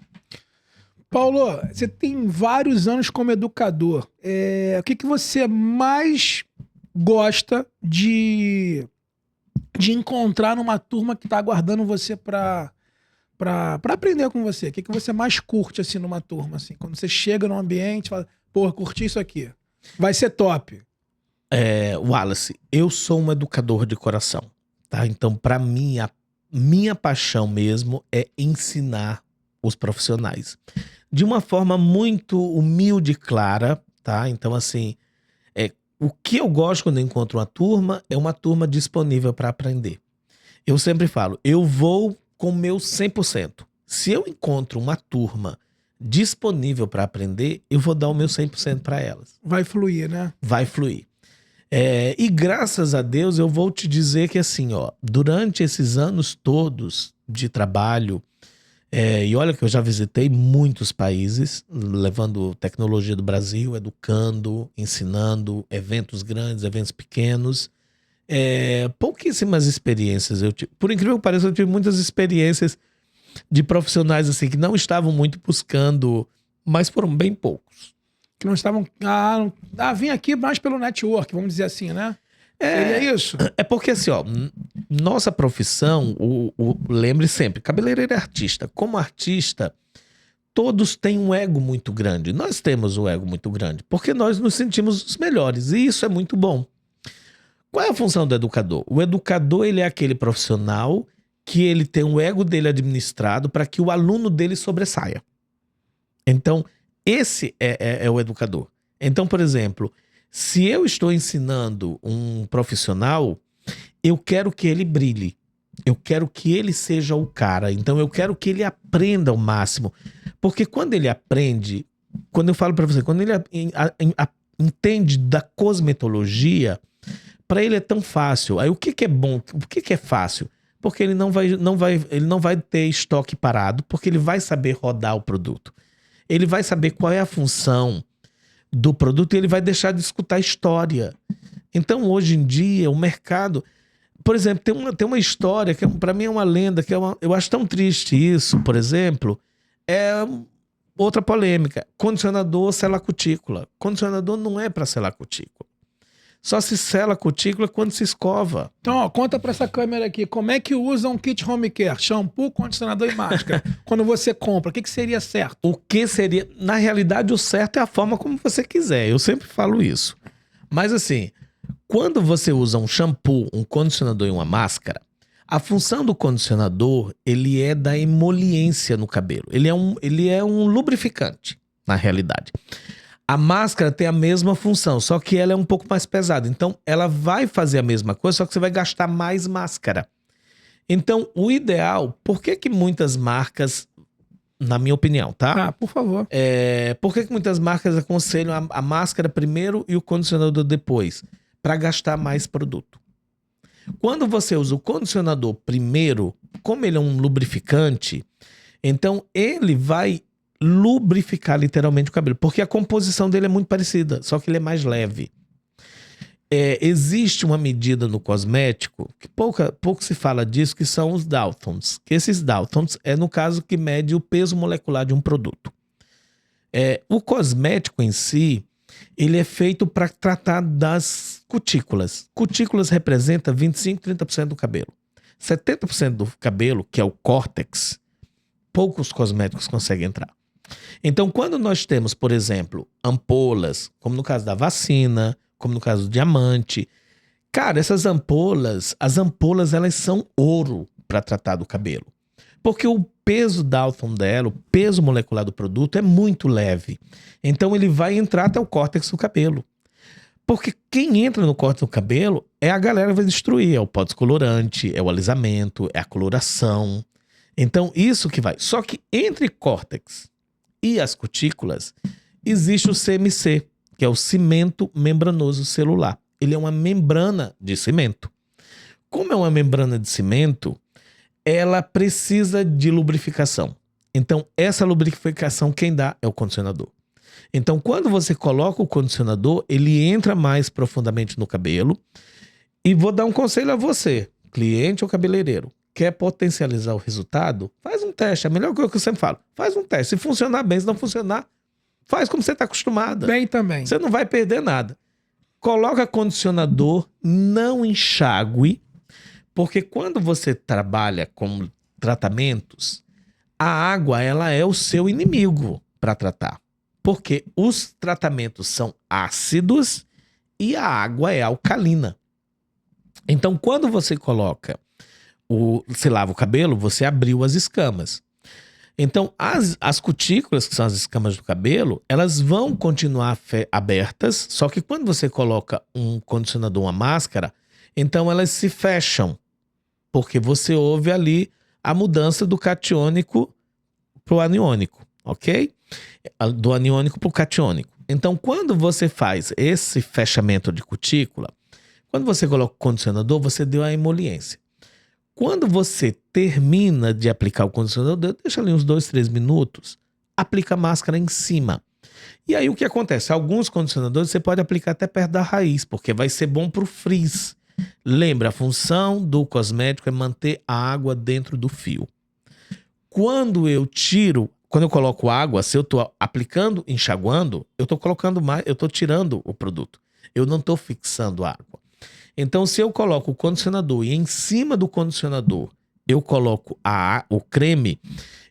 A: Paulo, você tem vários anos como educador. O que você mais gosta de encontrar numa turma que está aguardando você para pra aprender com você? O que você mais curte, assim, numa turma, assim? Quando você chega num ambiente, fala, pô, curti isso aqui. Vai ser top.
B: Wallace, eu sou um educador de coração, tá? Então, pra mim, a minha paixão mesmo é ensinar os profissionais. De uma forma muito humilde e clara, tá? Então, assim, o que eu gosto quando eu encontro uma turma é uma turma disponível para aprender. Eu sempre falo, eu vou com o meu 100%. Se eu encontro uma turma disponível para aprender, eu vou dar o meu 100% para elas.
A: Vai fluir, né?
B: Vai fluir. E graças a Deus eu vou te dizer que assim, ó, durante esses anos todos de trabalho, e olha que eu já visitei muitos países, levando tecnologia do Brasil, educando, ensinando, eventos grandes, eventos pequenos. Pouquíssimas experiências. Por incrível que pareça, eu tive muitas experiências de profissionais assim que não estavam muito buscando, mas foram bem poucos.
A: Que não estavam... vim aqui mais pelo network, vamos dizer assim, né? Seria isso?
B: É porque assim, ó, nossa profissão, lembre sempre, cabeleireiro é artista. Como artista, todos têm um ego muito grande. Nós temos um ego muito grande, porque nós nos sentimos os melhores, e isso é muito bom. Qual é a função do educador? O educador, ele é aquele profissional que ele tem o ego dele administrado para que o aluno dele sobressaia. Então, esse é o educador. Então, por exemplo, se eu estou ensinando um profissional, eu quero que ele brilhe. Eu quero que ele seja o cara. Então, eu quero que ele aprenda ao máximo. Porque quando ele aprende, quando eu falo para você, quando ele entende da cosmetologia, para ele é tão fácil. Aí o que é bom? O que é fácil? Porque ele não vai ter estoque parado, porque ele vai saber rodar o produto. Ele vai saber qual é a função do produto e ele vai deixar de escutar história. Então, hoje em dia, o mercado... Por exemplo, tem uma história que para mim é uma lenda, eu acho tão triste isso, por exemplo, outra polêmica. Condicionador sela cutícula. Condicionador não é para selar cutícula. Só se sela a cutícula quando se escova.
A: Então, ó, conta pra essa câmera aqui. Como é que usa um kit home care? Shampoo, condicionador e máscara. Quando você compra, o que seria certo?
B: O que seria... Na realidade, o certo é a forma como você quiser. Eu sempre falo isso. Mas assim, quando você usa um shampoo, um condicionador e uma máscara, a função do condicionador, ele é da emoliência no cabelo. Ele é um lubrificante, na realidade. A máscara tem a mesma função, só que ela é um pouco mais pesada. Então, ela vai fazer a mesma coisa, só que você vai gastar mais máscara. Então, o ideal... Por que muitas marcas, na minha opinião, tá?
A: Por favor.
B: Por que muitas marcas aconselham a máscara primeiro e o condicionador depois? Para gastar mais produto. Quando você usa o condicionador primeiro, como ele é um lubrificante, então ele vai lubrificar literalmente o cabelo, porque a composição dele é muito parecida, só que ele é mais leve. Existe uma medida no cosmético, que pouco se fala disso, que são os Daltons. Que esses Daltons é no caso que mede o peso molecular de um produto. O cosmético em si, ele é feito para tratar das cutículas. Cutículas representa 25, 30% do cabelo. 70% do cabelo, que é o córtex, poucos cosméticos conseguem entrar. Então, quando nós temos, por exemplo, ampolas, como no caso da vacina, como no caso do diamante, cara, essas ampolas, elas são ouro para tratar do cabelo. Porque o peso Dalton dela, o peso molecular do produto é muito leve. Então, ele vai entrar até o córtex do cabelo. Porque quem entra no córtex do cabelo é a galera que vai destruir. É o pó descolorante, é o alisamento, é a coloração. Então, isso que vai. Só que entre córtex e as cutículas, existe o CMC, que é o cimento membranoso celular. Ele é uma membrana de cimento. Como é uma membrana de cimento, ela precisa de lubrificação. Então, essa lubrificação quem dá é o condicionador. Então, quando você coloca o condicionador, ele entra mais profundamente no cabelo. E vou dar um conselho a você, cliente ou cabeleireiro. Quer potencializar o resultado? Faz um teste. A melhor coisa que eu sempre falo, faz um teste. Se funcionar bem, se não funcionar, faz como você está acostumada.
A: Bem também.
B: Você não vai perder nada. Coloca condicionador, não enxague, porque quando você trabalha com tratamentos, A água, ela é o seu inimigo para tratar. Porque os tratamentos são ácidos e a água é alcalina. Então, quando você coloca, você lava o cabelo, você abriu as escamas. Então, as cutículas, que são as escamas do cabelo, elas vão continuar abertas, só que quando você coloca um condicionador, uma máscara, então elas se fecham, porque você ouve ali a mudança do catiônico para o aniônico, ok? Do aniônico para o catiônico. Então, quando você faz esse fechamento de cutícula, quando você coloca o condicionador, você deu a emoliência. Quando você termina de aplicar o condicionador, deixa ali uns 2, 3 minutos, aplica a máscara em cima. E aí o que acontece? Alguns condicionadores você pode aplicar até perto da raiz, porque vai ser bom para o frizz. Lembra, a função do cosmético é manter a água dentro do fio. Quando eu coloco água, se eu estou aplicando, enxaguando, eu estou colocando mais, eu estou tirando o produto. Eu não estou fixando a água. Então, se eu coloco o condicionador e em cima do condicionador eu coloco o creme,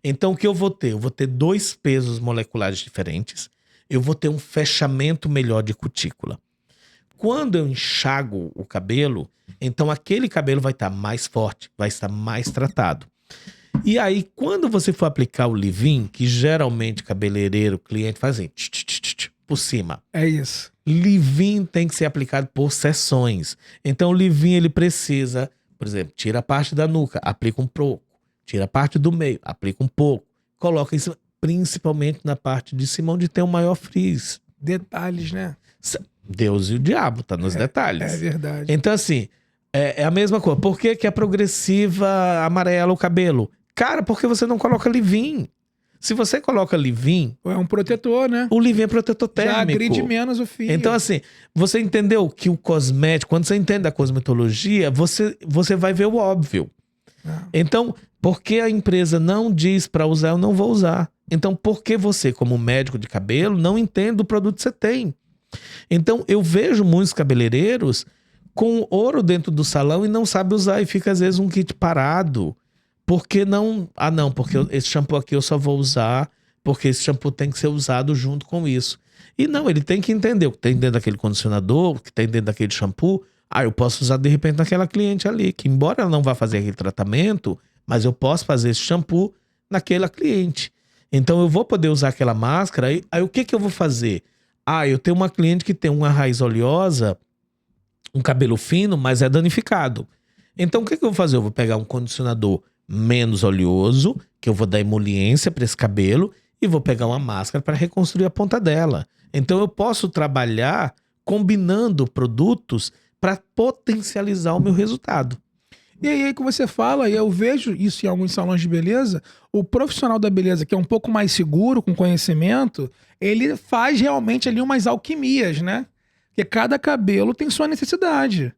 B: então o que eu vou ter? Eu vou ter 2 pesos moleculares diferentes, eu vou ter um fechamento melhor de cutícula. Quando eu enxago o cabelo, então aquele cabelo vai estar mais forte, vai estar mais tratado. E aí, quando você for aplicar o leave-in, que geralmente cabeleireiro, cliente faz assim, por cima.
A: É isso.
B: Leave-in tem que ser aplicado por sessões. Então, o leave-in, ele precisa, por exemplo, tira a parte da nuca, aplica um pouco. Tira a parte do meio, aplica um pouco. Coloca em cima, principalmente na parte de cima, onde tem o maior frizz.
A: Detalhes, né?
B: Deus e o diabo, tá nos detalhes.
A: É verdade.
B: Então, assim, é a mesma coisa. Por que a progressiva amarela o cabelo? Cara, porque você não coloca leave-in. Se você coloca leave-in...
A: É um protetor, né?
B: O leave-in é protetor térmico.
A: Já agride menos o fio.
B: Então, assim, você entendeu que o cosmético, quando você entende a cosmetologia, você vai ver o óbvio. Então, por que a empresa não diz para usar, eu não vou usar? Então, por que você, como médico de cabelo, não entende o produto que você tem? Então, eu vejo muitos cabeleireiros com ouro dentro do salão e não sabe usar e fica, às vezes, um kit parado. Porque não... Ah, não, porque esse shampoo aqui eu só vou usar porque esse shampoo tem que ser usado junto com isso. E não, ele tem que entender o que tem dentro daquele condicionador, o que tem dentro daquele shampoo. Ah, eu posso usar de repente naquela cliente ali, que embora ela não vá fazer aquele tratamento, mas eu posso fazer esse shampoo naquela cliente. Então eu vou poder usar aquela máscara, aí o que eu vou fazer? Ah, eu tenho uma cliente que tem uma raiz oleosa, um cabelo fino, mas é danificado. Então o que eu vou fazer? Eu vou pegar um condicionador menos oleoso, que eu vou dar emoliência para esse cabelo, e vou pegar uma máscara para reconstruir a ponta dela. Então eu posso trabalhar combinando produtos para potencializar o meu resultado.
A: E aí que você fala, e eu vejo isso em alguns salões de beleza, o profissional da beleza que é um pouco mais seguro, com conhecimento, ele faz realmente ali umas alquimias, né? Porque cada cabelo tem sua necessidade.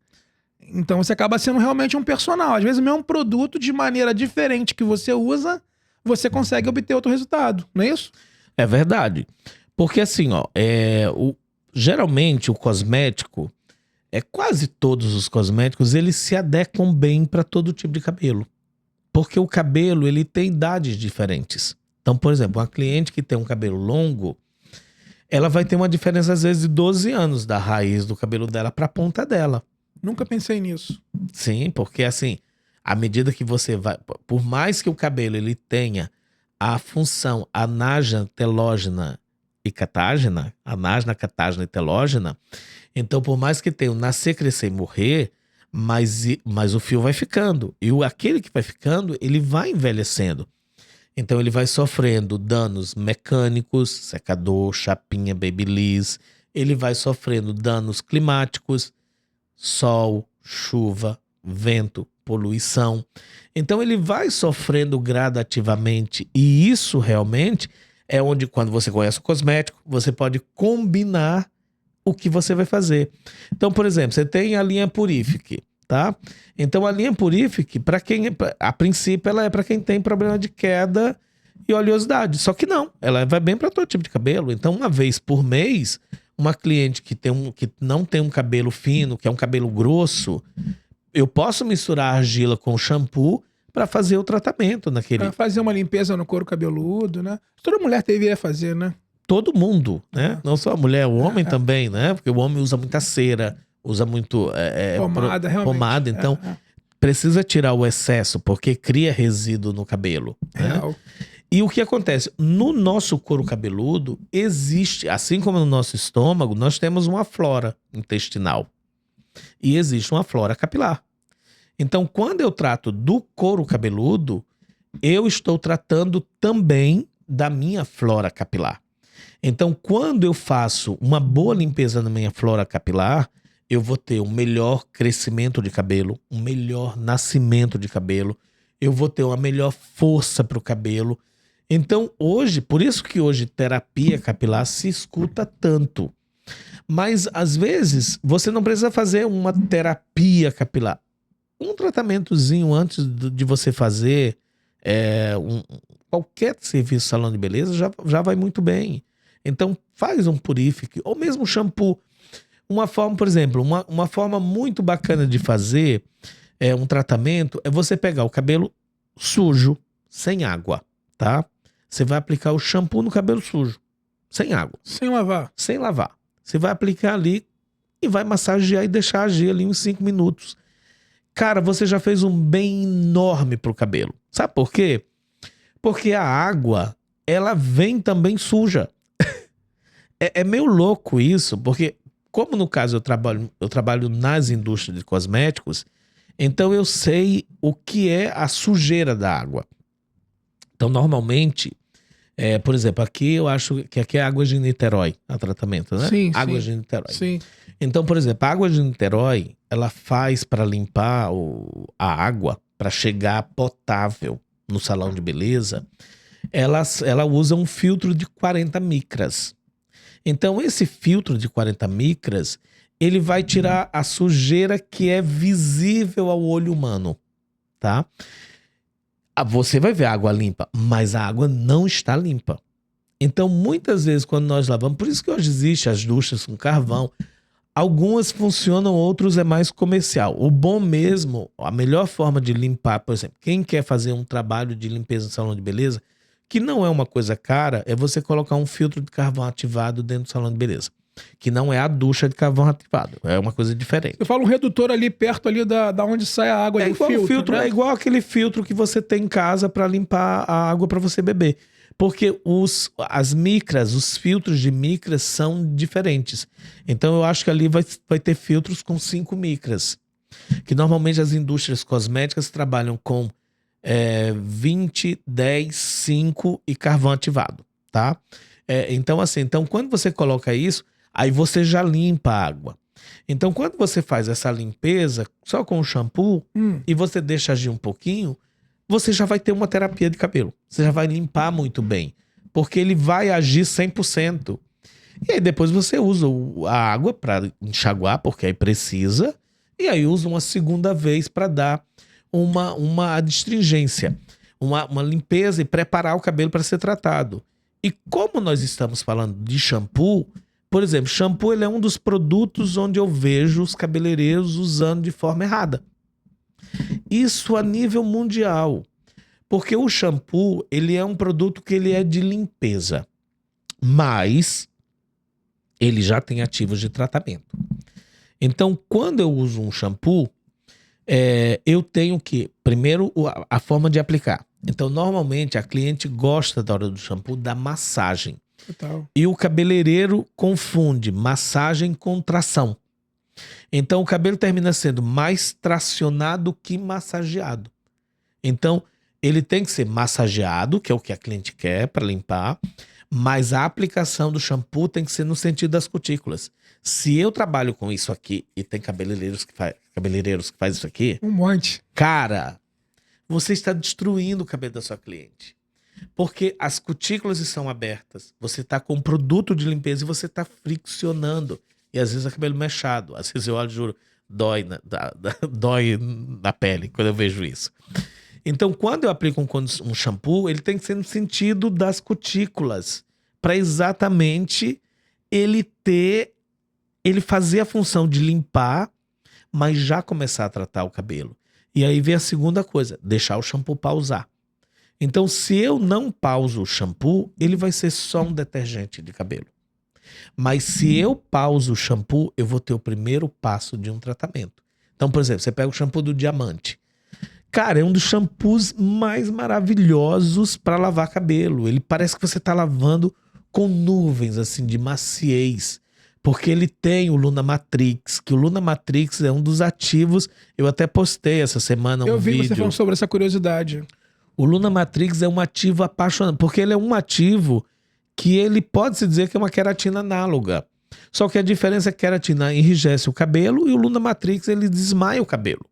A: Então você acaba sendo realmente um personal. Às vezes o mesmo produto, de maneira diferente que você usa, você consegue obter outro resultado, não é isso?
B: É verdade. Porque assim, ó, geralmente o cosmético, quase todos os cosméticos, eles se adequam bem para todo tipo de cabelo. Porque o cabelo, ele tem idades diferentes. Então, por exemplo, uma cliente que tem um cabelo longo, ela vai ter uma diferença às vezes de 12 anos da raiz do cabelo dela para a ponta dela.
A: Nunca pensei nisso.
B: Sim, porque assim, à medida que você vai... Por mais que o cabelo ele tenha a função anágena, telógena e catágena, anágena, catágena e telógena, então por mais que tenha o nascer, crescer e morrer, mas o fio vai ficando. E aquele que vai ficando, ele vai envelhecendo. Então ele vai sofrendo danos mecânicos, secador, chapinha, babyliss. Ele vai sofrendo danos climáticos, sol, chuva, vento, poluição. Então ele vai sofrendo gradativamente, e isso realmente é onde, quando você conhece o cosmético, você pode combinar o que você vai fazer. Então, por exemplo, você tem a linha Purific, tá? Então a linha Purific, para quem, a princípio, ela é para quem tem problema de queda e oleosidade. Só que não, ela vai bem para todo tipo de cabelo. Então, uma vez por mês, uma cliente que não tem um cabelo fino, que é um cabelo grosso, eu posso misturar a argila com o shampoo para fazer o tratamento naquele.
A: Pra fazer uma limpeza no couro cabeludo, né? Toda mulher deveria fazer, né?
B: Todo mundo, né? Não só a mulher, o homem também, né? Porque o homem usa muita cera, usa muito
A: Pomada, realmente.
B: pomada, então precisa tirar o excesso, porque cria resíduo no cabelo. Né?
A: Real.
B: E o que acontece? No nosso couro cabeludo existe, assim como no nosso estômago, nós temos uma flora intestinal. E existe uma flora capilar. Então, quando eu trato do couro cabeludo, eu estou tratando também da minha flora capilar. Então, quando eu faço uma boa limpeza na minha flora capilar, eu vou ter um melhor crescimento de cabelo, um melhor nascimento de cabelo, eu vou ter uma melhor força para o cabelo. Então, hoje, por isso que hoje terapia capilar se escuta tanto. Mas, às vezes, você não precisa fazer uma terapia capilar. Um tratamentozinho antes de você fazer qualquer serviço salão de beleza já vai muito bem. Então, faz um purifique, ou mesmo shampoo. Uma forma, por exemplo, uma forma muito bacana de fazer um tratamento é você pegar o cabelo sujo, sem água, tá? Você vai aplicar o shampoo no cabelo sujo, sem água.
A: Sem lavar.
B: Sem lavar. Você vai aplicar ali e vai massagear e deixar agir ali uns 5 minutos. Cara, você já fez um bem enorme pro cabelo. Sabe por quê? Porque a água, ela vem também suja. É meio louco isso, porque como no caso eu trabalho nas indústrias de cosméticos, então eu sei o que é a sujeira da água. Então normalmente, por exemplo, aqui eu acho que aqui é água de Niterói, a tratamento, né?
A: Sim,
B: água
A: sim.
B: de Niterói.
A: Sim.
B: Então, por exemplo, a água de Niterói, ela faz para limpar a água, para chegar potável no salão de beleza, ela usa um filtro de 40 micras. Então, esse filtro de 40 micras, ele vai tirar a sujeira que é visível ao olho humano, tá? Você vai ver a água limpa, mas a água não está limpa. Então, muitas vezes, quando nós lavamos, por isso que hoje existem as duchas com carvão, algumas funcionam, outros é mais comercial. O bom mesmo, a melhor forma de limpar, por exemplo, quem quer fazer um trabalho de limpeza no salão de beleza, que não é uma coisa cara, é você colocar um filtro de carvão ativado dentro do salão de beleza. Que não é a ducha de carvão ativado, é uma coisa diferente.
A: Você fala um redutor ali perto ali da onde sai a água.
B: É igual o filtro, né? É igual aquele filtro que você tem em casa para limpar a água para você beber. Porque as micras, os filtros de micras são diferentes. Então eu acho que ali vai ter filtros com 5 micras. Que normalmente as indústrias cosméticas trabalham com 20, 10, 5 e carvão ativado, tá? Então assim, quando você coloca isso, aí você já limpa a água. Então quando você faz essa limpeza só com o shampoo e você deixa agir um pouquinho, você já vai ter uma terapia de cabelo. Você já vai limpar muito bem, porque ele vai agir 100%. E aí depois você usa a água para enxaguar, porque aí precisa, e aí usa uma segunda vez para dar uma adstringência, uma limpeza e preparar o cabelo para ser tratado. E como nós estamos falando de shampoo, por exemplo, shampoo ele é um dos produtos onde eu vejo os cabeleireiros usando de forma errada. Isso a nível mundial. Porque o shampoo, ele é um produto que ele é de limpeza. Mas ele já tem ativos de tratamento. Então, quando eu uso um shampoo, eu tenho que, primeiro, a forma de aplicar. Então, normalmente, a cliente gosta da hora do shampoo da massagem.
A: Total.
B: E o cabeleireiro confunde massagem com tração. Então, o cabelo termina sendo mais tracionado que massageado. Então, ele tem que ser massageado, que é o que a cliente quer para limpar, mas a aplicação do shampoo tem que ser no sentido das cutículas. Se eu trabalho com isso aqui e tem cabeleireiros que fazem isso aqui,
A: um monte.
B: Cara, você está destruindo o cabelo da sua cliente. Porque as cutículas estão abertas, você está com um produto de limpeza e você está friccionando. E às vezes é cabelo mechado. Às vezes eu olho, juro, dói na pele quando eu vejo isso. Então, quando eu aplico um shampoo, ele tem que ser no sentido das cutículas. Para exatamente ele fazer a função de limpar, mas já começar a tratar o cabelo. E aí vem a segunda coisa, deixar o shampoo pausar. Então, se eu não pauso o shampoo, ele vai ser só um detergente de cabelo. Mas se eu pauso o shampoo, eu vou ter o primeiro passo de um tratamento. Então, por exemplo, você pega o shampoo do Diamante. Cara, é um dos shampoos mais maravilhosos para lavar cabelo. Ele parece que você tá lavando com nuvens assim de maciez. Porque ele tem o Luna Matrix, que o Luna Matrix é um dos ativos. Eu até postei essa semana um vídeo.
A: Eu vi você falando sobre essa curiosidade.
B: O Luna Matrix é um ativo apaixonante, porque ele é um ativo que ele pode-se dizer que é uma queratina análoga. Só que a diferença é que a queratina enrijece o cabelo e o Luna Matrix ele desmaia o cabelo.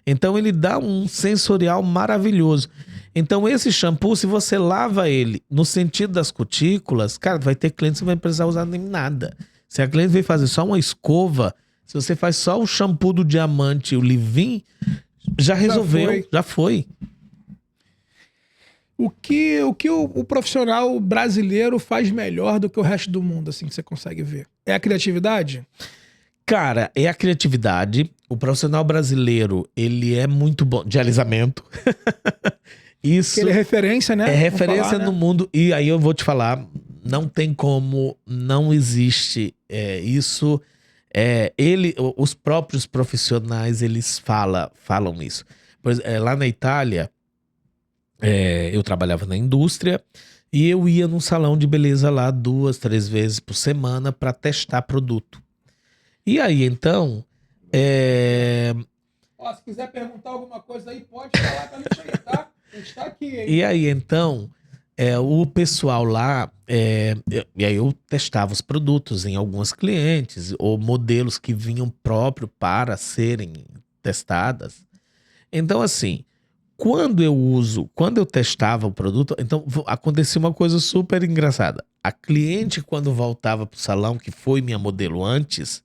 B: Então ele dá um sensorial maravilhoso. Então esse shampoo, se você lava ele no sentido das cutículas, cara, vai ter cliente que não vai precisar usar nem nada. Se a cliente vem fazer só uma escova, se você faz só o shampoo do Diamante e o Leave-In, já resolveu, já foi.
A: O que o profissional brasileiro faz melhor do que o resto do mundo, assim, que você consegue ver? É a criatividade?
B: Cara, é a criatividade. O profissional brasileiro, ele é muito bom de alisamento. Isso.
A: Porque ele é referência, né?
B: É referência
A: falar,
B: no mundo. E aí eu vou te falar, não tem como, não existe isso. Os próprios profissionais, eles falam isso. Lá na Itália, eu trabalhava na indústria e eu ia num salão de beleza lá 2, 3 vezes por semana para testar produto. E aí, então...
A: se quiser perguntar alguma coisa aí, pode falar com a gente aí, tá? A gente tá aqui, hein?
B: E aí, então, o pessoal lá... e aí eu testava os produtos em alguns clientes ou modelos que vinham próprio para serem testadas. Então, assim... Quando eu testava o produto, então acontecia uma coisa super engraçada. A cliente, quando voltava pro salão, que foi minha modelo antes,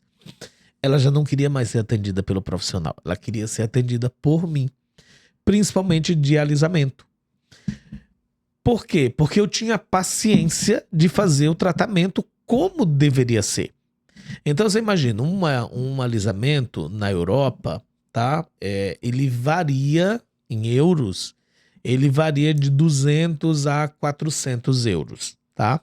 B: ela já não queria mais ser atendida pelo profissional. Ela queria ser atendida por mim, principalmente de alisamento. Por quê? Porque eu tinha paciência de fazer o tratamento como deveria ser. Então você imagina, um alisamento na Europa, tá? Ele varia... em euros, ele varia de 200 a 400 euros, tá?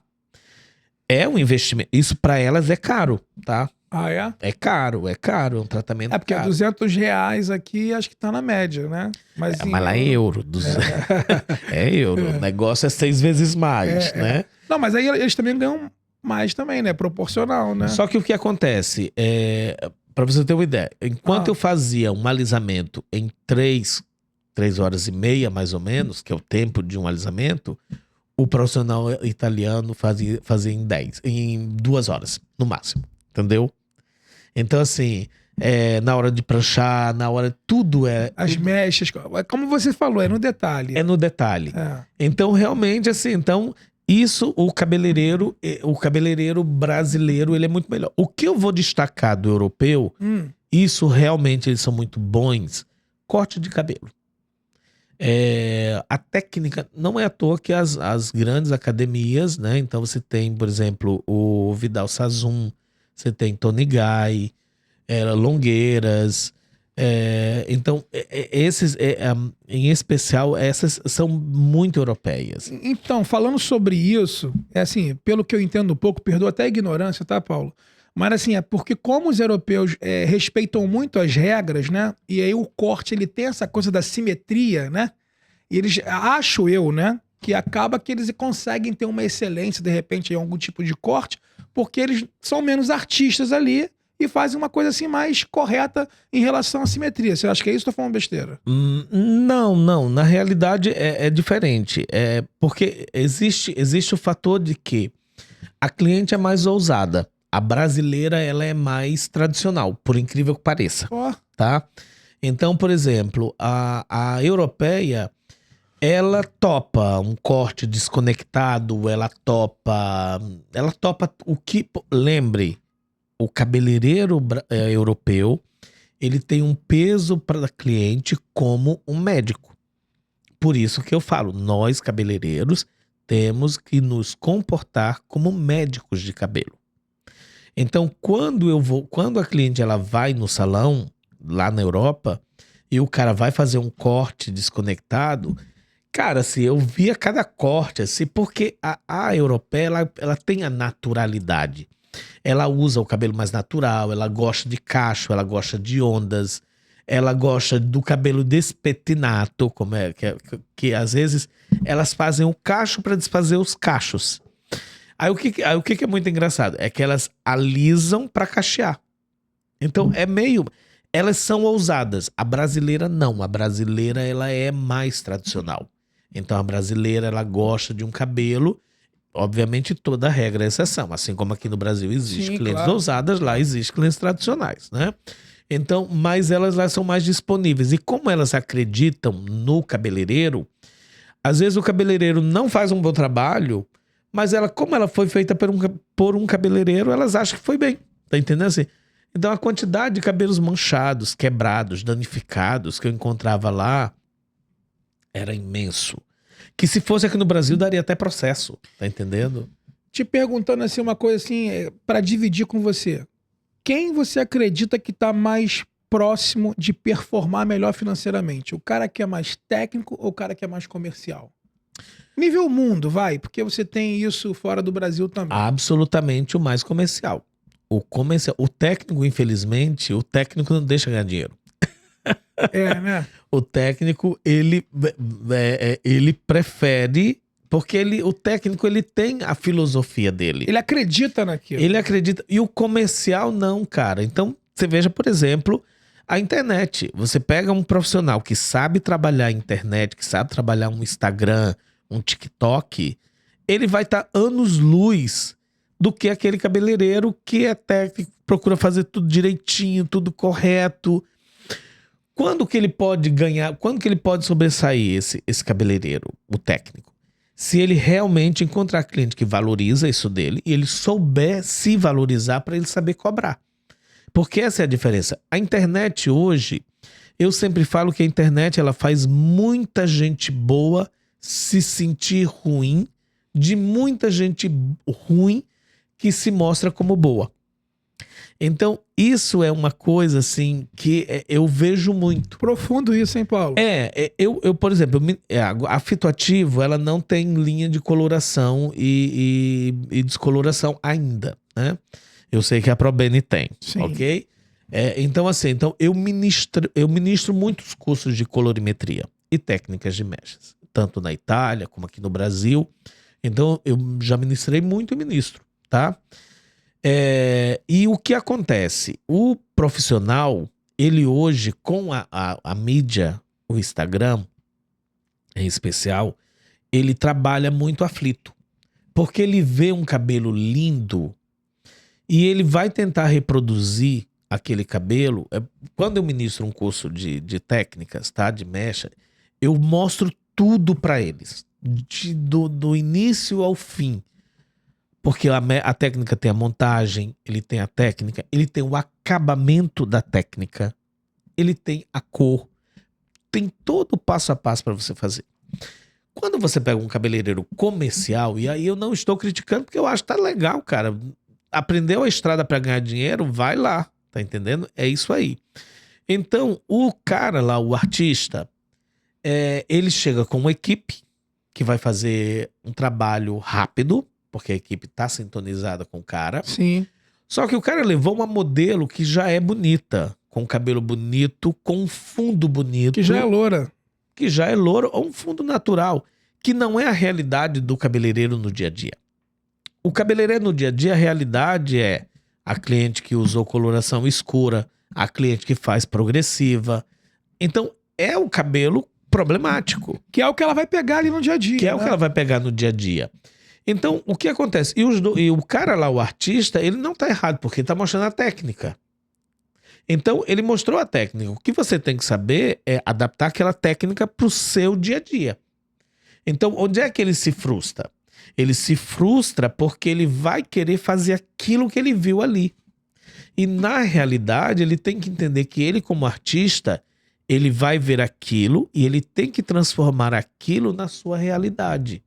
B: É um investimento. Isso para elas é caro, tá?
A: Ah, é?
B: É caro, é um tratamento caro.
A: Porque R$200 aqui, acho que tá na média, né? Mas
B: lá é euro. É euro. O negócio é 6 vezes mais, né?
A: Não, mas aí eles também ganham mais também, né? Proporcional, né?
B: Só que o que acontece, para você ter uma ideia, enquanto eu fazia um alisamento em 3 horas e meia, mais ou menos, que é o tempo de um alisamento, o profissional italiano fazia em 2 horas, no máximo, entendeu? Então, assim, na hora de pranchar, na hora... Tudo
A: As mechas, como você falou, é no detalhe.
B: É no detalhe. Então, realmente, assim, isso, o cabeleireiro brasileiro, ele é muito melhor. O que eu vou destacar do europeu, isso realmente eles são muito bons, corte de cabelo. A técnica, não é à toa que as grandes academias, né? Então você tem, por exemplo, o Vidal Sassoon, você tem Tony Guy, Longueiras. Então, esses, em especial, essas são muito europeias.
A: Então, falando sobre isso, assim, pelo que eu entendo um pouco, perdoa até a ignorância, tá, Paulo? Mas assim, é porque como os europeus respeitam muito as regras, né? E aí o corte, ele tem essa coisa da simetria, né? E eles, acho eu, né? Que acaba que eles conseguem ter uma excelência, de repente, em algum tipo de corte, porque eles são menos artistas ali e fazem uma coisa assim mais correta em relação à simetria. Você acha que é isso ou tô falando besteira?
B: Não. Na realidade é diferente. Porque existe o fator de que a cliente é mais ousada. A brasileira, ela é mais tradicional, por incrível que pareça, tá? Então, por exemplo, a europeia, ela topa um corte desconectado, ela topa o que... Lembre, o cabeleireiro europeu, ele tem um peso para cliente como um médico. Por isso que eu falo, nós cabeleireiros temos que nos comportar como médicos de cabelo. Então, quando a cliente ela vai no salão, lá na Europa, e o cara vai fazer um corte desconectado, cara, assim, eu via cada corte, assim, porque a europeia, ela tem a naturalidade. Ela usa o cabelo mais natural, ela gosta de cacho, ela gosta de ondas, ela gosta do cabelo despetinato, como é, que às vezes elas fazem o cacho para desfazer os cachos. Aí o que é muito engraçado? É que elas alisam para cachear. Então é meio... Elas são ousadas. A brasileira não. A brasileira, ela é mais tradicional. Então a brasileira, ela gosta de um cabelo... Obviamente toda regra é exceção. Assim como aqui no Brasil existe
A: Sim,
B: clientes
A: claro.
B: ousadas, lá existe clientes tradicionais, né? Então, mas elas lá são mais disponíveis. E como elas acreditam no cabeleireiro, às vezes o cabeleireiro não faz um bom trabalho, mas ela, como ela foi feita por um cabeleireiro, elas acham que foi bem. Tá entendendo assim? Então a quantidade de cabelos manchados, quebrados, danificados que eu encontrava lá era imenso. Que se fosse aqui no Brasil daria até processo, tá entendendo?
A: Te perguntando assim uma coisa assim, para dividir com você. Quem você acredita que tá mais próximo de performar melhor financeiramente? O cara que é mais técnico ou o cara que é mais comercial? Nível mundo, vai, porque você tem isso fora do Brasil também.
B: Absolutamente o mais comercial. O técnico, infelizmente, o técnico não deixa ganhar dinheiro.
A: É, né?
B: O técnico, ele prefere, porque o técnico, ele tem a filosofia dele.
A: Ele acredita naquilo.
B: Ele acredita. E o comercial não, cara. Então, você veja, por exemplo, a internet. Você pega um profissional que sabe trabalhar a internet, que sabe trabalhar um Instagram, um TikTok, ele vai estar anos-luz do que aquele cabeleireiro que é técnico, procura fazer tudo direitinho, tudo correto. Quando que ele pode ganhar, quando que ele pode sobressair esse cabeleireiro, o técnico? Se ele realmente encontrar cliente que valoriza isso dele e ele souber se valorizar para ele saber cobrar. Porque essa é a diferença. A internet hoje, eu sempre falo que a internet ela faz muita gente boa se sentir ruim, de muita gente ruim que se mostra como boa. Então, isso é uma coisa, assim, que eu vejo muito.
A: Profundo isso, hein, Paulo?
B: Eu por exemplo, a Fitoativo, ela não tem linha de coloração e descoloração ainda, né? Eu sei que a ProBene tem,
A: Sim.
B: ok? Então, assim, eu ministro muitos cursos de colorimetria e técnicas de mechas, tanto na Itália como aqui no Brasil. Então, eu já ministrei muito e ministro, tá? E o que acontece? O profissional, ele hoje, com a mídia, o Instagram, em especial, ele trabalha muito aflito. Porque ele vê um cabelo lindo e ele vai tentar reproduzir aquele cabelo. Quando eu ministro um curso de técnicas, tá? De mecha, eu mostro tudo para eles. Do início ao fim. Porque a técnica tem a montagem, ele tem a técnica, ele tem o acabamento da técnica, ele tem a cor, tem todo o passo a passo para você fazer. Quando você pega um cabeleireiro comercial, e aí eu não estou criticando porque eu acho que tá legal, cara. Aprendeu a estrada para ganhar dinheiro, vai lá, tá entendendo? É isso aí. Então, o cara lá, o artista, ele chega com uma equipe que vai fazer um trabalho rápido, porque a equipe tá sintonizada com o cara.
A: Sim.
B: Só que o cara levou uma modelo que já é bonita, com cabelo bonito, com um fundo bonito.
A: Que já é loura.
B: Que já é louro, ou um fundo natural, que não é a realidade do cabeleireiro no dia a dia. O cabeleireiro no dia a dia, a realidade é a cliente que usou coloração escura, a cliente que faz progressiva. Então, é o cabelo problemático.
A: Que é o que ela vai pegar ali no dia a dia.
B: Que é o que ela vai pegar no dia a dia. Então, o que acontece? E o cara lá, o artista, ele não tá errado, porque ele tá mostrando a técnica. Então, ele mostrou a técnica. O que você tem que saber é adaptar aquela técnica pro seu dia a dia. Então, onde é que ele se frustra? Ele se frustra porque ele vai querer fazer aquilo que ele viu ali. E, na realidade, ele tem que entender que ele, como artista, ele vai ver aquilo e ele tem que transformar aquilo na sua realidade.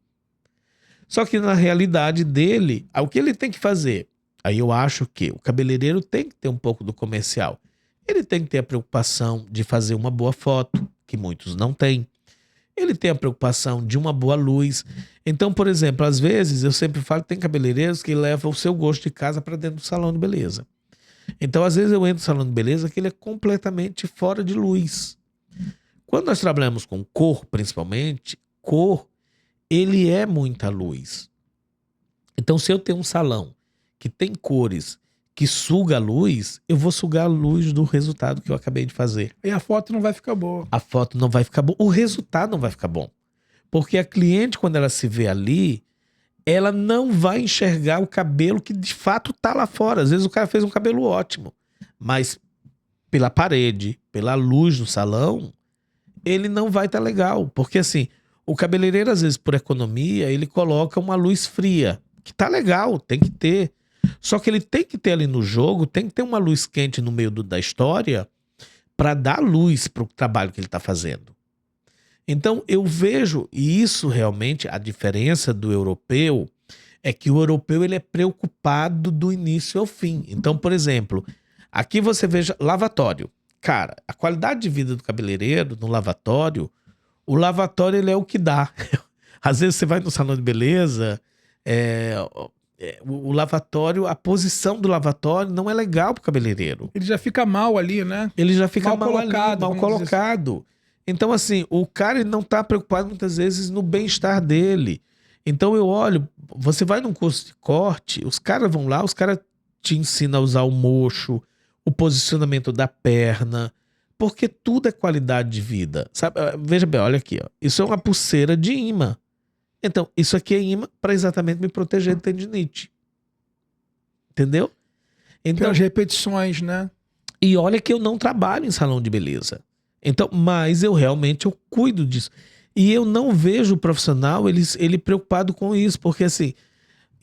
B: Só que na realidade dele, o que ele tem que fazer? Aí eu acho que o cabeleireiro tem que ter um pouco do comercial. Ele tem que ter a preocupação de fazer uma boa foto, que muitos não têm. Ele tem a preocupação de uma boa luz. Então, por exemplo, às vezes eu sempre falo que tem cabeleireiros que levam o seu gosto de casa para dentro do salão de beleza. Então, às vezes eu entro no salão de beleza que ele é completamente fora de luz. Quando nós trabalhamos com cor, principalmente, cor, ele é muita luz. Então, se eu tenho um salão que tem cores que suga a luz, eu vou sugar a luz do resultado que eu acabei de fazer.
A: E a foto não vai ficar boa.
B: A foto não vai ficar boa, o resultado não vai ficar bom. Porque a cliente, quando ela se vê ali, ela não vai enxergar o cabelo que de fato tá lá fora. Às vezes o cara fez um cabelo ótimo, mas pela parede, pela luz do salão, ele não vai estar legal. Porque assim, o cabeleireiro, às vezes, por economia, ele coloca uma luz fria, que tá legal, tem que ter. Só que ele tem que ter ali no jogo, tem que ter uma luz quente no meio da história para dar luz para o trabalho que ele está fazendo. Então eu vejo, e isso realmente, a diferença do europeu, é que o europeu ele é preocupado do início ao fim. Então, por exemplo, aqui você veja lavatório. Cara, a qualidade de vida do cabeleireiro no lavatório, o lavatório ele é o que dá. Às vezes você vai no salão de beleza, o lavatório, a posição do lavatório não é legal pro cabeleireiro.
A: Ele já fica mal ali, né?
B: Ele já fica mal
A: colocado,
B: ali, mal
A: vamos dizer
B: colocado. Então, assim, o cara ele não tá preocupado muitas vezes no bem-estar dele. Então eu olho, você vai num curso de corte, os caras vão lá, os caras te ensinam a usar o mocho, o posicionamento da perna, porque tudo é qualidade de vida. Sabe? Veja bem, olha aqui, ó. Isso é uma pulseira de imã. Então, isso aqui é imã para exatamente me proteger de tendinite. Entendeu? Então,
A: Pelas repetições, né?
B: e olha que eu não trabalho em salão de beleza. Então, mas eu cuido disso. E eu não vejo o profissional ele preocupado com isso, porque assim,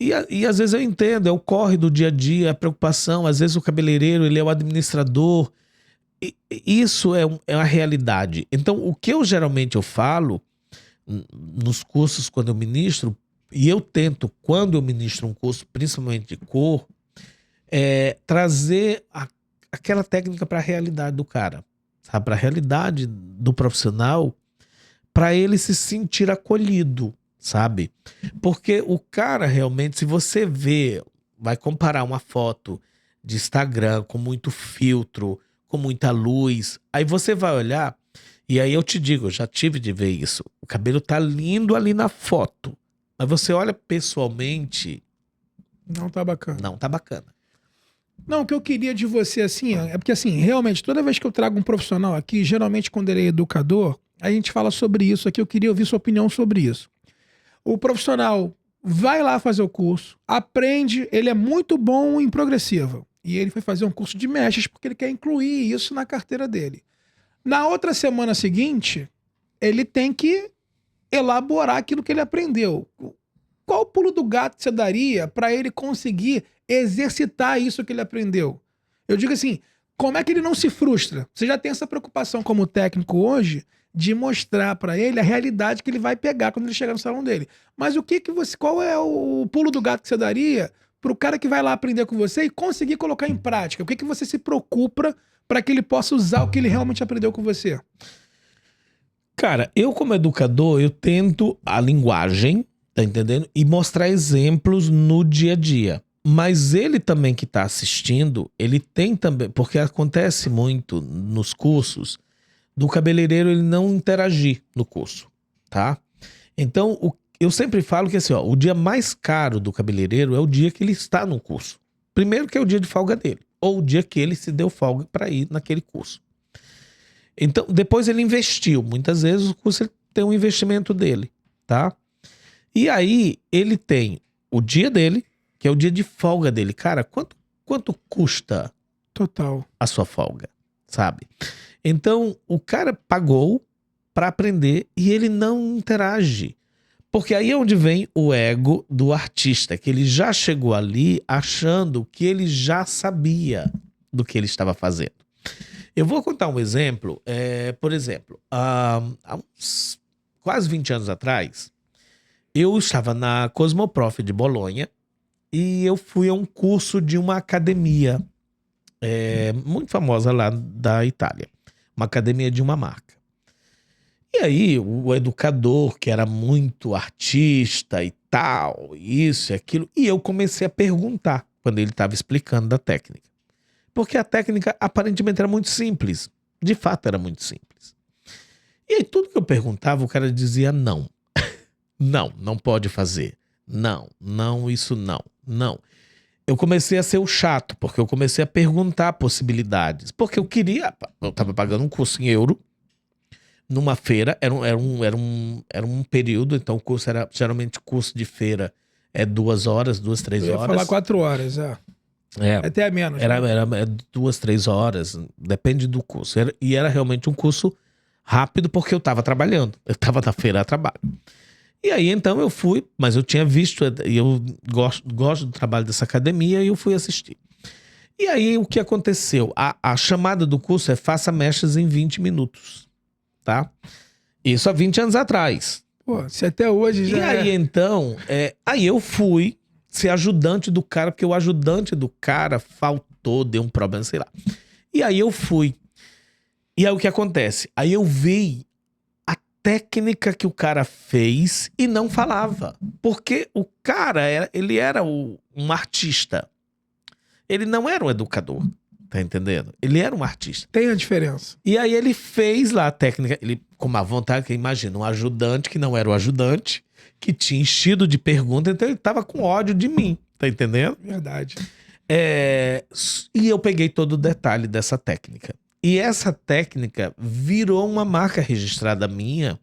B: e às vezes eu entendo, é o corre do dia a dia, a preocupação, às vezes o cabeleireiro, ele é o administrador, isso é a realidade. Então, o que eu geralmente eu falo nos cursos quando eu ministro, e eu tento, quando eu ministro um curso, principalmente de cor, trazer aquela técnica para a realidade do cara, sabe? Para a realidade do profissional, para ele se sentir acolhido, sabe? Porque o cara realmente, se você vai comparar uma foto de Instagram com muito filtro, com muita luz, aí você vai olhar, e aí eu te digo, eu já tive de ver isso, o cabelo tá lindo ali na foto, mas você olha pessoalmente,
A: Não tá bacana.
B: não tá bacana.
A: Não, o que eu queria de você, assim, é porque, assim, realmente, toda vez que eu trago um profissional aqui, geralmente quando ele é educador, a gente fala sobre isso aqui, eu queria ouvir sua opinião sobre isso. O profissional vai lá fazer o curso, aprende, ele é muito bom em progressiva, e ele foi fazer um curso de mechas porque ele quer incluir isso na carteira dele. Na outra semana seguinte, ele tem que elaborar aquilo que ele aprendeu. Qual o pulo do gato você daria para ele conseguir exercitar isso que ele aprendeu? Eu digo assim, como é que ele não se frustra? Você já tem essa preocupação como técnico hoje de mostrar para ele a realidade que ele vai pegar quando ele chegar no salão dele. Mas qual é o pulo do gato que você daria pro cara que vai lá aprender com você e conseguir colocar em prática? O que você se preocupa para que ele possa usar o que ele realmente aprendeu com você?
B: Cara, eu como educador, eu tento a linguagem, tá entendendo? E mostrar exemplos no dia a dia. Mas ele também que tá assistindo, ele tem também, porque acontece muito nos cursos, do cabeleireiro ele não interagir no curso, tá? Então, eu sempre falo que assim, ó, o dia mais caro do cabeleireiro é o dia que ele está no curso. Primeiro que é o dia de folga dele, ou o dia que ele se deu folga para ir naquele curso. Então, depois ele investiu. Muitas vezes o curso tem um investimento dele, tá? E aí, ele tem o dia dele, que é o dia de folga dele. Cara, quanto custa
A: Total
B: a sua folga, sabe? Então, o cara pagou para aprender e ele não interage. Porque aí é onde vem o ego do artista, que ele já chegou ali achando que ele já sabia do que ele estava fazendo. Eu vou contar um exemplo. Por exemplo, há uns quase 20 anos atrás, eu estava na Cosmoprof de Bolonha e eu fui a um curso de uma academia muito famosa lá da Itália. Uma academia de uma marca. E aí, o educador, que era muito artista e tal, isso e aquilo, e eu comecei a perguntar quando ele estava explicando da técnica. Porque a técnica aparentemente era muito simples. De fato, era muito simples. E aí, tudo que eu perguntava, o cara dizia não. Não pode fazer. Não, isso não. Eu comecei a ser o chato, porque eu comecei a perguntar possibilidades. Porque eu estava pagando um curso em euro, numa feira, era um período, então o curso era, geralmente curso de feira é 2 horas, 2, 3
A: Eu ia
B: horas.
A: falar 4 horas, até menos.
B: Era
A: né?
B: 2, 3 horas, depende do curso. E era realmente um curso rápido, porque eu estava trabalhando, eu estava na feira a trabalho. E aí então eu fui, mas eu tinha visto, e eu gosto do trabalho dessa academia, e eu fui assistir. E aí o que aconteceu? A chamada do curso é faça mechas em 20 minutos. Tá? Isso há 20 anos atrás.
A: Pô, se até hoje já
B: E aí, então, aí eu fui ser ajudante do cara, porque o ajudante do cara faltou, deu um problema, sei lá. E aí eu fui. E aí o que acontece? Aí eu vi a técnica que o cara fez e não falava. Porque o cara, ele era um artista. Ele não era um educador. Tá entendendo? Ele era um artista.
A: tem a diferença.
B: E aí ele fez lá a técnica, ele com uma vontade, que imagina, um ajudante que não era o ajudante, que tinha enchido de perguntas, então ele tava com ódio de mim, tá entendendo?
A: Verdade.
B: E eu peguei todo o detalhe dessa técnica. E essa técnica virou uma marca registrada minha,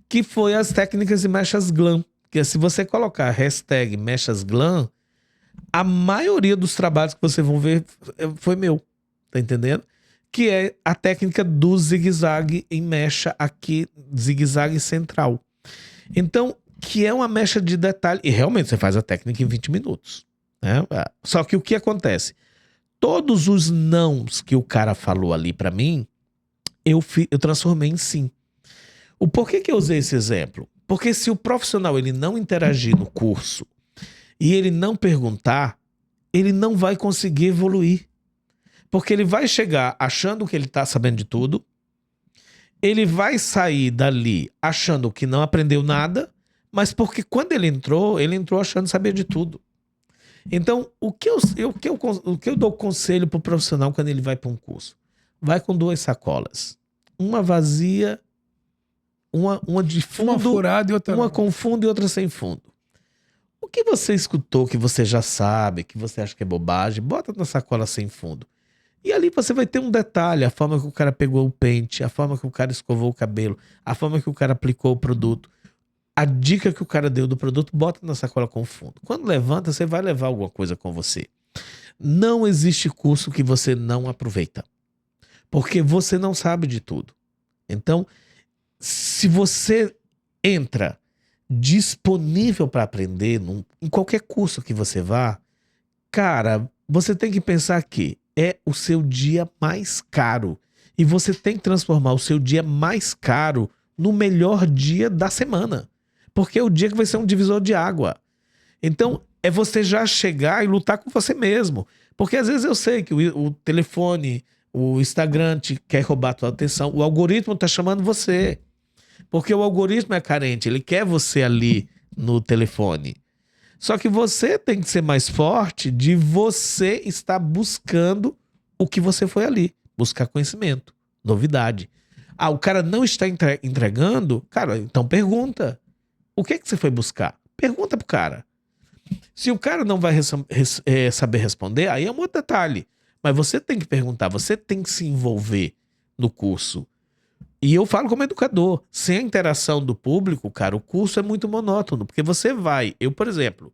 B: que foi as técnicas de mechas glam. Que se você colocar hashtag mechas glam, a maioria dos trabalhos que vocês vão ver foi meu, tá entendendo? Que é a técnica do zigue-zague em mecha aqui, zigue-zague central. Então, que é uma mecha de detalhe, e realmente você faz a técnica em 20 minutos. Né? Só que o que acontece? Todos os nãos que o cara falou ali pra mim, eu transformei em sim. O porquê que eu usei esse exemplo? Porque se o profissional ele não interagir no curso, e ele não perguntar, ele não vai conseguir evoluir. Porque ele vai chegar achando que ele está sabendo de tudo, ele vai sair dali achando que não aprendeu nada, mas porque quando ele entrou achando saber de tudo. Então, o que eu dou conselho para o profissional quando ele vai para um curso? Vai com 2 sacolas. Uma vazia, uma de fundo,
A: Uma furada e outra
B: uma
A: não.
B: com fundo e outra sem fundo. O que você escutou, que você já sabe, que você acha que é bobagem, bota na sacola sem fundo. E ali você vai ter um detalhe, a forma que o cara pegou o pente, a forma que o cara escovou o cabelo, a forma que o cara aplicou o produto, a dica que o cara deu do produto, bota na sacola com fundo. Quando levanta, você vai levar alguma coisa com você. Não existe curso que você não aproveita, porque você não sabe de tudo. Então, se você entra disponível para aprender em qualquer curso que você vá, cara, você tem que pensar que é o seu dia mais caro. E você tem que transformar o seu dia mais caro no melhor dia da semana. Porque é o dia que vai ser um divisor de água. Então, é você já chegar e lutar com você mesmo. Porque às vezes eu sei que o telefone, o Instagram te quer roubar a tua atenção. O algoritmo tá chamando você. Porque o algoritmo é carente, ele quer você ali no telefone. Só que você tem que ser mais forte de você estar buscando o que você foi ali. Buscar conhecimento, novidade. O cara não está entregando? Cara, então pergunta. O que você foi buscar? Pergunta pro cara. Se o cara não vai saber responder, aí é um outro detalhe. Mas você tem que perguntar, você tem que se envolver no curso. E eu falo como educador, sem a interação do público, cara, o curso é muito monótono, porque você vai, por exemplo,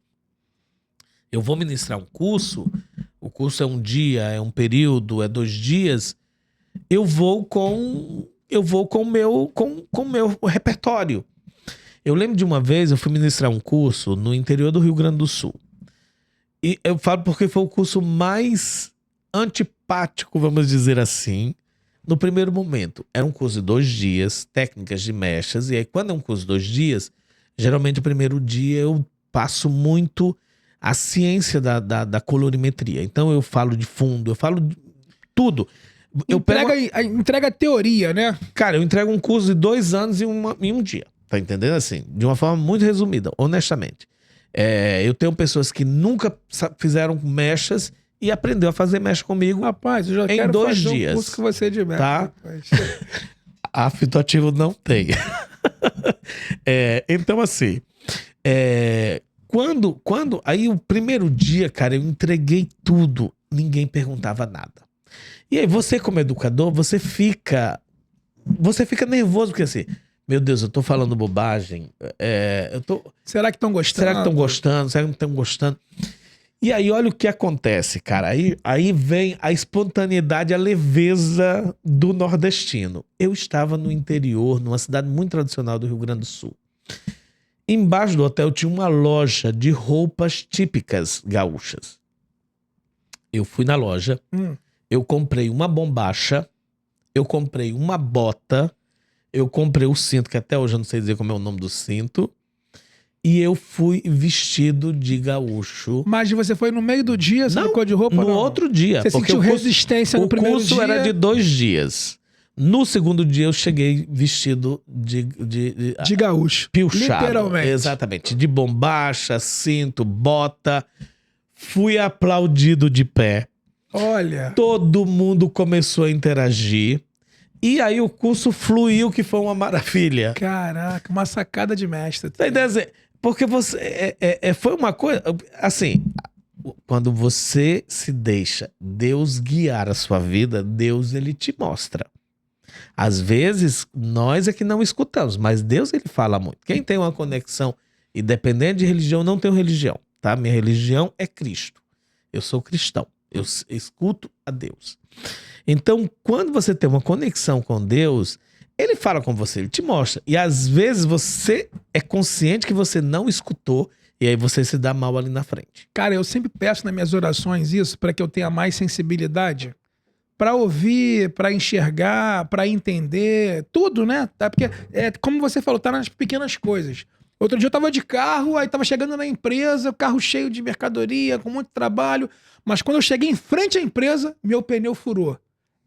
B: eu vou ministrar um curso, o curso é um dia, é um período, é 2 dias, eu vou com o meu repertório. Eu lembro de uma vez, eu fui ministrar um curso no interior do Rio Grande do Sul. E eu falo porque foi o curso mais antipático, vamos dizer assim, no primeiro momento. Era um curso de 2 dias, técnicas de mechas, e aí quando é um curso de 2 dias, geralmente o primeiro dia eu passo muito a ciência da colorimetria. Então eu falo de fundo, eu falo Tudo. Eu
A: Entrega a teoria, né?
B: Cara, eu entrego um curso de 2 anos em um dia. Tá entendendo? Assim, de uma forma muito resumida, honestamente. Eu tenho pessoas que nunca fizeram mechas e aprendeu a fazer mecha comigo.
A: Rapaz, eu já
B: em
A: quero
B: 2
A: fazer
B: dias.
A: um curso com você de mecha.
B: Tá? A Fitoativo não tem. Então, assim, aí o primeiro dia, cara, eu entreguei tudo, ninguém perguntava nada. E aí você, como educador, você fica nervoso, porque assim, meu Deus, eu tô falando bobagem.
A: Será que estão gostando?
B: Será que estão gostando? Será que não estão gostando? E aí, olha o que acontece, cara. Aí vem a espontaneidade, a leveza do nordestino. Eu estava no interior, numa cidade muito tradicional do Rio Grande do Sul. Embaixo do hotel tinha uma loja de roupas típicas gaúchas. Eu fui na loja, eu comprei uma bombacha, eu comprei uma bota, eu comprei o cinto, que até hoje eu não sei dizer como é o nome do cinto, e eu fui vestido de gaúcho.
A: Mas você foi no meio do dia, você trocou de roupa?
B: No outro dia.
A: Você sentiu resistência no primeiro dia?
B: O curso era de 2 dias. No segundo dia eu cheguei vestido de
A: gaúcho.
B: Pilchado.
A: Literalmente.
B: Exatamente. De bombacha, cinto, bota. Fui aplaudido de pé.
A: Olha.
B: Todo mundo começou a interagir. E aí o curso fluiu, que foi uma maravilha.
A: Caraca, uma sacada de mestre.
B: Tá entendendo? Porque você... foi uma coisa... Assim, quando você se deixa Deus guiar a sua vida, Deus, ele te mostra. Às vezes, nós é que não escutamos, mas Deus, ele fala muito. Quem tem uma conexão, independente de religião, eu não tenho religião, tá? Minha religião é Cristo. Eu sou cristão. Eu escuto a Deus. Então, quando você tem uma conexão com Deus, ele fala com você, ele te mostra. E às vezes você é consciente que você não escutou e aí você se dá mal ali na frente.
A: Cara, eu sempre peço nas minhas orações isso para que eu tenha mais sensibilidade para ouvir, para enxergar, para entender, tudo, né? Tá? Porque, como você falou, tá nas pequenas coisas. Outro dia eu tava de carro, aí tava chegando na empresa, o carro cheio de mercadoria, com muito trabalho, mas quando eu cheguei em frente à empresa, meu pneu furou.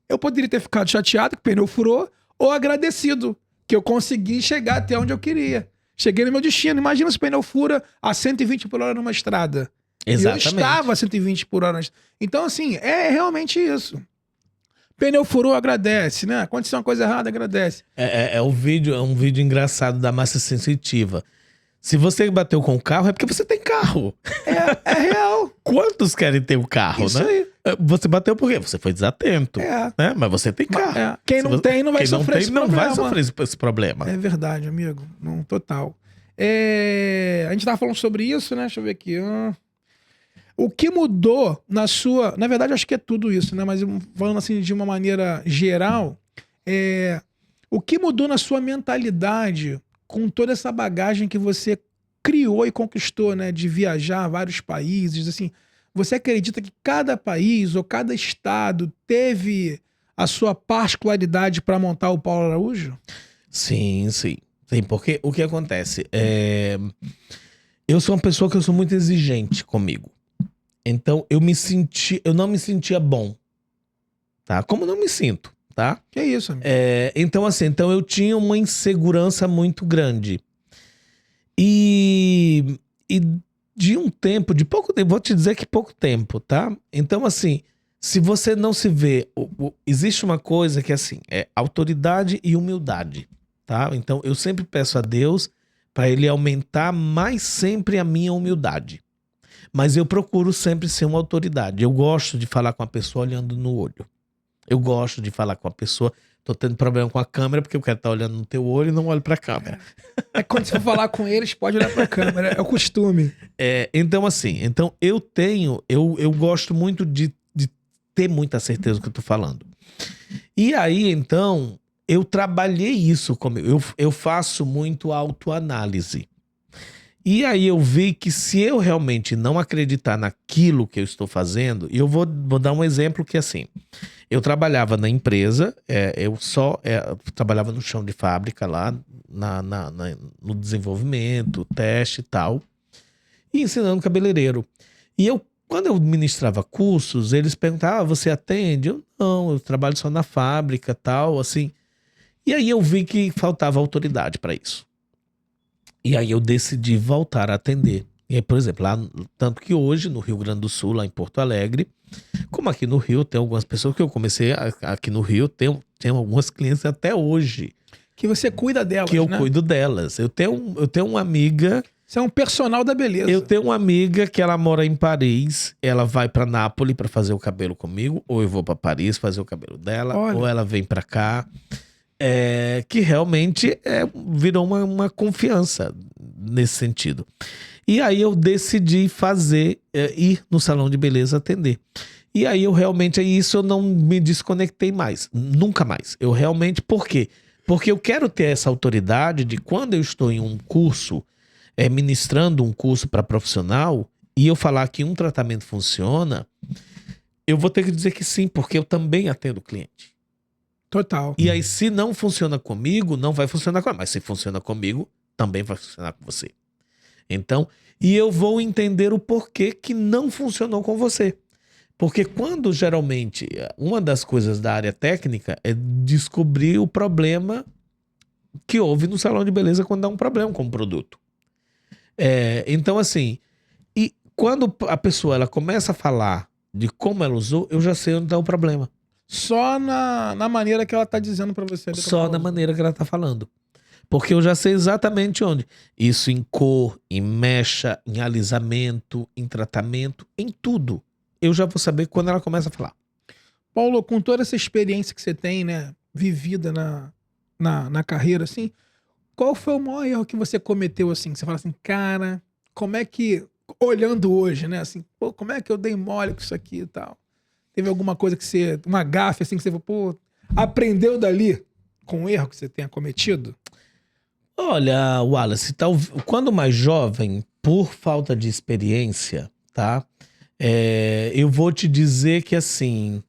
A: Eu poderia ter ficado chateado que o pneu furou ou agradecido que eu consegui chegar até onde eu queria. Cheguei no meu destino. Imagina se o pneu fura a 120 por hora numa estrada.
B: Exatamente.
A: E eu estava a 120 por hora. Então, assim, é realmente isso. Pneu furou, agradece, né? Aconteceu uma coisa errada, agradece.
B: É um vídeo engraçado da massa sensitiva. Se você bateu com o carro, é porque você tem carro.
A: É real.
B: Quantos querem ter o carro,
A: isso
B: né?
A: Aí.
B: Você bateu por quê? Você foi desatento. Né? Mas você tem carro.
A: Quem não tem não vai sofrer esse problema.
B: Não vai sofrer esse problema.
A: É verdade, amigo. Não, total. A gente tava falando sobre isso, né? Deixa eu ver aqui. O que mudou na sua... Na verdade, acho que é tudo isso, né? Mas falando assim de uma maneira geral, o que mudou na sua mentalidade com toda essa bagagem que você criou e conquistou, né? De viajar a vários países, assim... Você acredita que cada país ou cada estado teve a sua particularidade para montar o Paulo Araújo?
B: Sim, sim. Sim, porque o que acontece? Eu sou uma pessoa que eu sou muito exigente comigo. Então, eu não me sentia bom. Tá? Como não me sinto, tá?
A: Que isso, amigo?
B: Então, eu tinha uma insegurança muito grande. E de um tempo, de pouco tempo, vou te dizer que pouco tempo, tá? Então, assim, se você não se vê... existe uma coisa que, assim, é autoridade e humildade, tá? Então, eu sempre peço a Deus para ele aumentar mais sempre a minha humildade. Mas eu procuro sempre ser uma autoridade. Eu gosto de falar com a pessoa olhando no olho. Eu gosto de falar com a pessoa... Tô tendo problema com a câmera porque eu quero estar olhando no teu olho e não olho pra câmera.
A: Quando você for falar com eles, pode olhar pra câmera. É o costume.
B: Então, assim, eu gosto muito de ter muita certeza do que eu tô falando. E aí, então, eu trabalhei isso comigo. Eu faço muito autoanálise. E aí eu vi que se eu realmente não acreditar naquilo que eu estou fazendo, e eu vou dar um exemplo que assim, eu trabalhava na empresa, eu trabalhava no chão de fábrica lá, no desenvolvimento, teste e tal, e ensinando cabeleireiro. E eu quando eu ministrava cursos, eles perguntavam, você atende? Eu não, eu trabalho só na fábrica, tal, assim. E aí eu vi que faltava autoridade para isso. E aí eu decidi voltar a atender. E aí, por exemplo, lá, tanto que hoje, no Rio Grande do Sul, lá em Porto Alegre, como aqui no Rio, tem algumas pessoas que eu comecei, aqui no Rio, tem algumas clientes até hoje.
A: Que você cuida delas,
B: que eu
A: né?
B: cuido delas. Eu tenho uma amiga...
A: Você é um personal da beleza.
B: Eu tenho uma amiga que ela mora em Paris, ela vai pra Nápoles pra fazer o cabelo comigo, ou eu vou pra Paris fazer o cabelo dela,
A: Olha.
B: ou ela vem pra cá. Que realmente virou uma confiança nesse sentido. E aí eu decidi ir no salão de beleza atender. E aí eu realmente, isso eu não me desconectei mais, nunca mais. Eu realmente, por quê? Porque eu quero ter essa autoridade de quando eu estou em um curso, ministrando um curso para profissional, e eu falar que um tratamento funciona, eu vou ter que dizer que sim, porque eu também atendo o cliente.
A: Total.
B: E aí, se não funciona comigo, não vai funcionar com ela. Mas se funciona comigo, também vai funcionar com você. Então, e eu vou entender o porquê que não funcionou com você. Porque quando, geralmente, uma das coisas da área técnica é descobrir o problema que houve no salão de beleza quando dá um problema com o produto. Então, assim, e quando a pessoa ela começa a falar de como ela usou, eu já sei onde está o problema.
A: Só na maneira que ela tá dizendo pra você.
B: Só na maneira que ela tá falando. Porque eu já sei exatamente onde. Isso em cor, em mecha, em alisamento, em tratamento, em tudo. Eu já vou saber quando ela começa a falar.
A: Paulo, com toda essa experiência que você tem, né, vivida na carreira, assim, qual foi o maior erro que você cometeu, assim? Você fala assim, cara, como é que, olhando hoje, né, assim, pô, como é que eu dei mole com isso aqui e tal? Teve alguma coisa que você, uma gafe, assim, que você, pô, aprendeu dali com o erro que você tenha cometido?
B: Olha, Wallace, quando mais jovem, por falta de experiência, tá? Eu vou te dizer que, assim,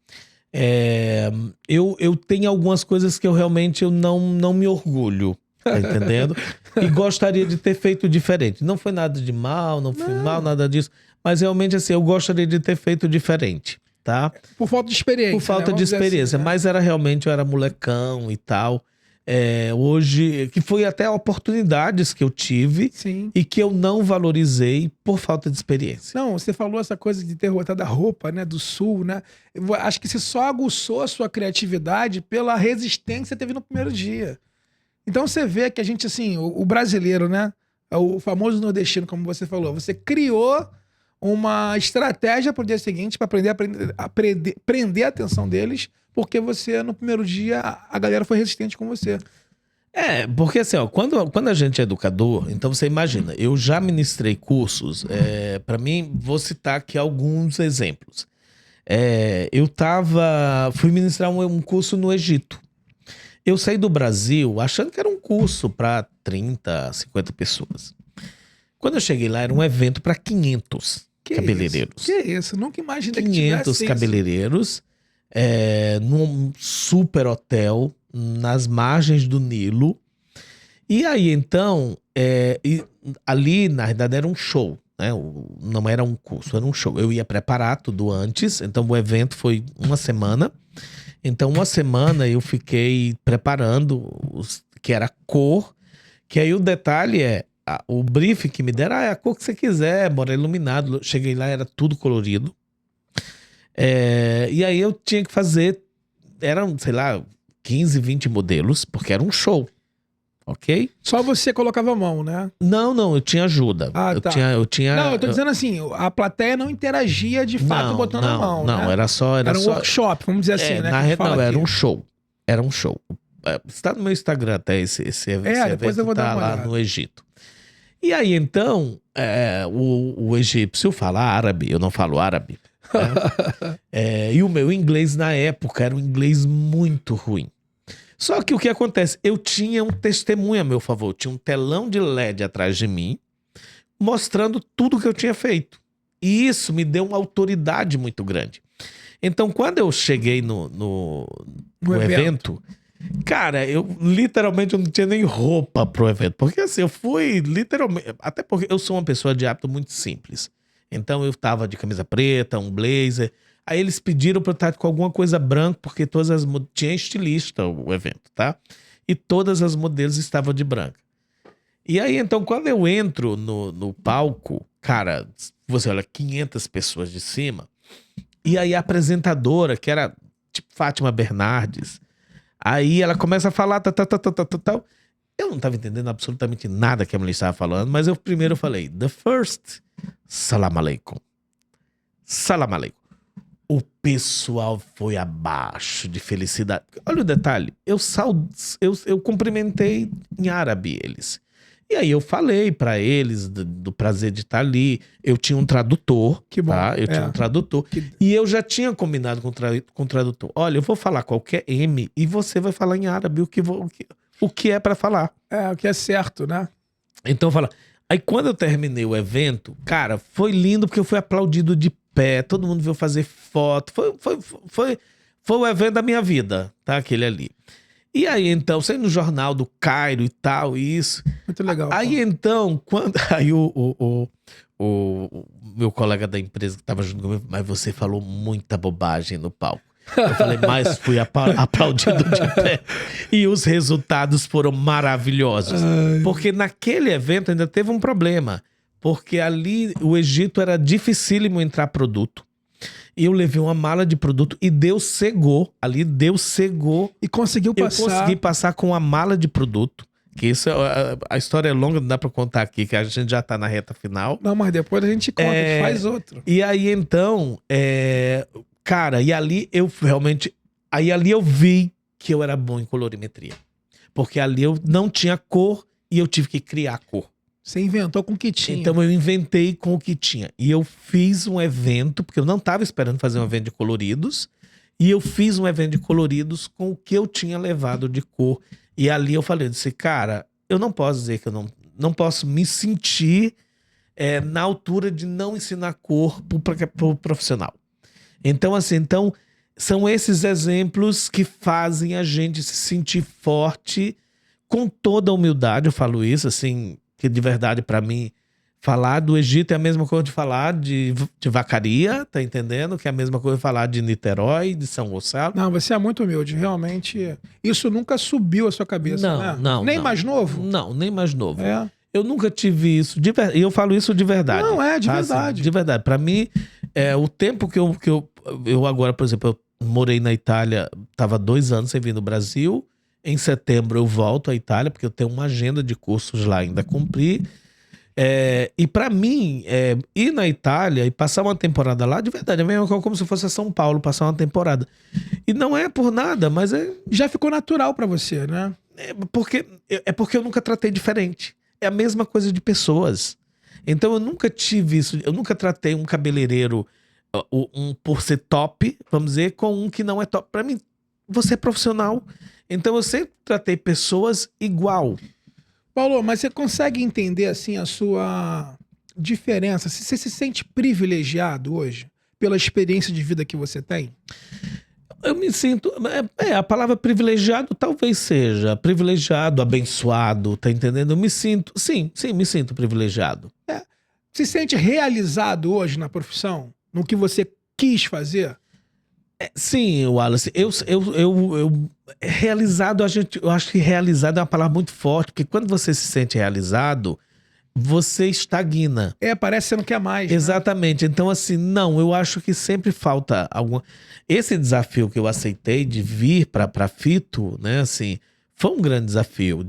B: eu tenho algumas coisas que eu realmente não me orgulho, tá entendendo? E gostaria de ter feito diferente. Não foi nada de mal, não foi mal, nada disso. Mas realmente, assim, eu gostaria de ter feito diferente, tá?
A: Por falta de experiência.
B: Por falta de experiência,
A: assim, né?
B: mas eu era molecão e tal. Hoje, que foi até oportunidades que eu tive.
A: Sim.
B: E que eu não valorizei por falta de experiência.
A: Não, você falou essa coisa de ter rotado a roupa, né, do sul, né? Eu acho que você só aguçou a sua criatividade pela resistência que você teve no primeiro dia. Então você vê que a gente, assim, o brasileiro, né? O famoso nordestino, como você falou, você criou uma estratégia pro dia seguinte para prender a atenção deles, porque você, no primeiro dia, a galera foi resistente com você.
B: Porque assim, ó, quando a gente é educador, então você imagina, eu já ministrei cursos, para mim, vou citar aqui alguns exemplos. Fui ministrar um curso no Egito. Eu saí do Brasil achando que era um curso para 30, 50 pessoas. Quando eu cheguei lá, era um evento para 500 cabeleireiros.
A: Que isso? Nunca imaginei
B: 500 cabeleireiros, num super hotel, nas margens do Nilo. E aí, então, ali, na verdade, era um show, né? Não era um curso, era um show. Eu ia preparar tudo antes, então o evento foi uma semana. Então, uma semana eu fiquei preparando, que era cor, que aí o detalhe o briefing que me deram, é a cor que você quiser, bora iluminado. Cheguei lá, era tudo colorido. E aí eu tinha que fazer, eram, sei lá, 15, 20 modelos, porque era um show, ok?
A: Só você colocava a mão, né?
B: Não, eu tinha ajuda. Eu tinha...
A: Não, eu tô dizendo assim, a plateia não interagia de fato botando a mão,
B: Não,
A: né?
B: era só...
A: Era um workshop, vamos dizer assim, né?
B: Na rede não, era um show. Era um show. Está no meu Instagram até esse
A: depois
B: evento,
A: eu vou dar uma
B: lá
A: olhada.
B: no Egito. E aí, então, o egípcio fala árabe, eu não falo árabe. Né? E o meu inglês na época era um inglês muito ruim. Só que o que acontece? Eu tinha um testemunho a meu favor, tinha um telão de LED atrás de mim, mostrando tudo que eu tinha feito. E isso me deu uma autoridade muito grande. Então, quando eu cheguei no evento, cara, eu literalmente não tinha nem roupa pro evento. Porque assim, eu fui literalmente... Até porque eu sou uma pessoa de hábito muito simples. Então eu tava de camisa preta, um blazer. Aí eles pediram pra eu estar com alguma coisa branca, porque tinha estilista o evento, tá? E todas as modelos estavam de branca. E aí, então, quando eu entro no palco, cara, você olha 500 pessoas de cima, e aí a apresentadora, que era tipo Fátima Bernardes, aí ela começa a falar, tal. Eu não estava entendendo absolutamente nada que a mulher estava falando, mas eu primeiro falei, the first, salam aleikum. Salam aleikum. O pessoal foi abaixo de felicidade. Olha o detalhe, eu cumprimentei em árabe eles. E aí eu falei pra eles do prazer de estar ali. Eu tinha um tradutor,
A: Que bom.
B: tá? Eu tinha um tradutor. E eu já tinha combinado com o tradutor. Olha, eu vou falar qualquer M e você vai falar em árabe o que é pra falar.
A: É, o que é certo, né?
B: Então fala. Aí quando eu terminei o evento, cara, foi lindo porque eu fui aplaudido de pé. Todo mundo veio fazer foto. Foi o evento da minha vida, tá? Aquele ali. E aí, então, saiu no jornal do Cairo e tal, isso.
A: Muito legal.
B: Aí, então, aí o meu colega da empresa que tava junto comigo, mas você falou muita bobagem no palco. Eu falei, mas fui aplaudido de pé. E os resultados foram maravilhosos. Porque naquele evento ainda teve um problema. Porque ali, o Egito era dificílimo entrar produto. E eu levei uma mala de produto e Deus cegou. Ali, Deus cegou.
A: E conseguiu passar.
B: Eu consegui passar com uma mala de produto. Que isso, a história é longa, não dá pra contar aqui, que a gente já tá na reta final.
A: Não, mas depois a gente conta, a gente faz outro.
B: E aí, então, cara, e ali eu realmente... Aí ali eu vi que eu era bom em colorimetria. Porque ali eu não tinha cor e eu tive que criar cor.
A: Você inventou com o que tinha.
B: Então eu inventei com o que tinha. E eu fiz um evento, porque eu não estava esperando fazer um evento de coloridos. E eu fiz um evento de coloridos com o que eu tinha levado de cor. E ali eu falei, eu disse, cara, eu não posso dizer que eu não posso me sentir na altura de não ensinar cor pro profissional. Então, assim, são esses exemplos que fazem a gente se sentir forte com toda a humildade. Eu falo isso, assim... que de verdade, pra mim, falar do Egito é a mesma coisa de falar de Vacaria, tá entendendo? Que é a mesma coisa de falar de Niterói, de São Gonçalo.
A: Não, você é muito humilde, realmente. Isso nunca subiu à sua cabeça, né?
B: Não.
A: Nem mais novo?
B: Não, nem mais novo.
A: É.
B: Eu nunca tive isso, e eu falo isso de verdade.
A: Não, de verdade.
B: Assim, de verdade. Pra mim, o tempo que eu agora, por exemplo, eu morei na Itália, tava 2 anos sem vir no Brasil. Em setembro eu volto à Itália, porque eu tenho uma agenda de cursos lá ainda a cumprir. E pra mim, ir na Itália e passar uma temporada lá, de verdade, é mesmo como se fosse a São Paulo, passar uma temporada. E não é por nada, mas
A: já ficou natural pra você, né?
B: Porque eu nunca tratei diferente. É a mesma coisa de pessoas. Então eu nunca tive isso, eu nunca tratei um cabeleireiro, por ser top, vamos dizer, com um que não é top. Pra mim, você é profissional. Então eu sempre tratei pessoas igual.
A: Paulo, mas você consegue entender assim a sua diferença? Você se sente privilegiado hoje pela experiência de vida que você tem?
B: Eu me sinto... a palavra privilegiado talvez seja. Privilegiado, abençoado, tá entendendo? Eu me sinto... Sim, me sinto privilegiado.
A: Se sente realizado hoje na profissão? No que você quis fazer?
B: Sim, Wallace. Realizado, eu acho que realizado é uma palavra muito forte, porque quando você se sente realizado, você estagna.
A: Parece que você não quer mais.
B: Exatamente.
A: Né?
B: Então, assim, não, eu acho que sempre falta alguma... Esse desafio que eu aceitei de vir pra Fito, né, assim, foi um grande desafio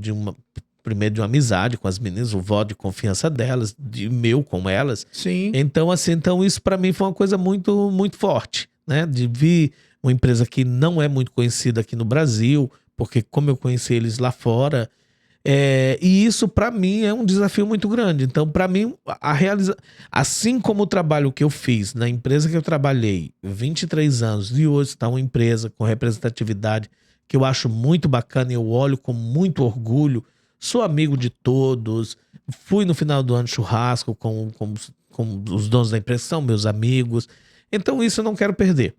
B: primeiro de uma amizade com as meninas, o voto de confiança delas, de meu com elas.
A: Sim.
B: Então, assim, isso pra mim foi uma coisa muito, muito forte. Né, de vir uma empresa que não é muito conhecida aqui no Brasil, porque como eu conheci eles lá fora, e isso para mim é um desafio muito grande. Então, para mim, assim como o trabalho que eu fiz na empresa que eu trabalhei 23 anos, e hoje está uma empresa com representatividade que eu acho muito bacana e eu olho com muito orgulho, sou amigo de todos, fui no final do ano churrasco com os donos da empresa, são meus amigos. Então isso eu não quero perder.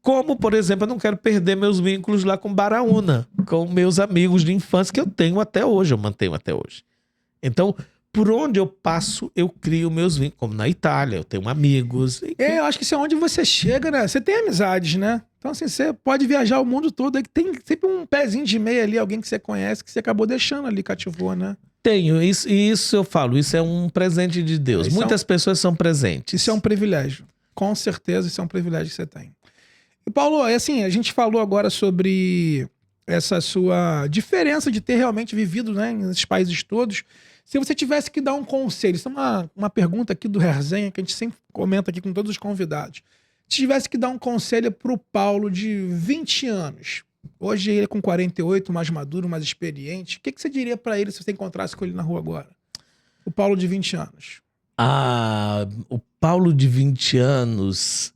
B: Como, por exemplo, eu não quero perder meus vínculos lá com Baraúna, com meus amigos de infância que eu tenho até hoje, eu mantenho até hoje. Então, por onde eu passo, eu crio meus vínculos. Como na Itália, eu tenho amigos.
A: Eu acho que isso é onde você chega, né? Você tem amizades, né? Então, assim, você pode viajar o mundo todo, aí tem sempre um pezinho de meia ali, alguém que você conhece, que você acabou deixando ali, cativou, né?
B: Tenho, isso eu falo, isso é um presente de Deus. Muitas pessoas são presentes.
A: Isso é um privilégio. Com certeza, isso é um privilégio que você tem. E, Paulo, assim, a gente falou agora sobre essa sua diferença de ter realmente vivido, né, nesses países todos. Se você tivesse que dar um conselho, isso é uma pergunta aqui do Resenha, que a gente sempre comenta aqui com todos os convidados. Se tivesse que dar um conselho pro Paulo de 20 anos, hoje ele é com 48, mais maduro, mais experiente, o que você diria pra ele se você encontrasse com ele na rua agora? O Paulo de 20 anos.
B: O Paulo de 20 anos,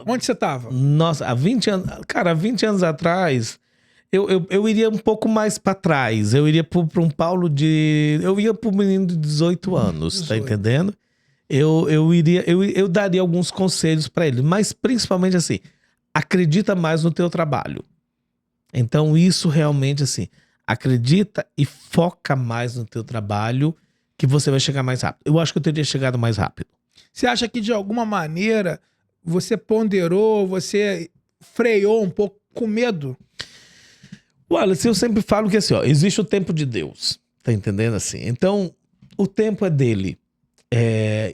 A: Onde você tava?
B: Nossa, há 20 anos... Cara, há 20 anos atrás, eu iria um pouco mais pra trás. Eu iria pra um Paulo de... Eu ia pro menino de 18 anos, 18. Tá entendendo? Eu daria alguns conselhos pra ele, mas principalmente assim, acredita mais no teu trabalho. Então isso realmente assim, acredita e foca mais no teu trabalho que você vai chegar mais rápido. Eu acho que eu teria chegado mais rápido.
A: Você acha que de alguma maneira você ponderou, você freou um pouco com medo?
B: Olha, eu sempre falo que assim, ó, existe o tempo de Deus, tá entendendo assim? Então, o tempo é dele.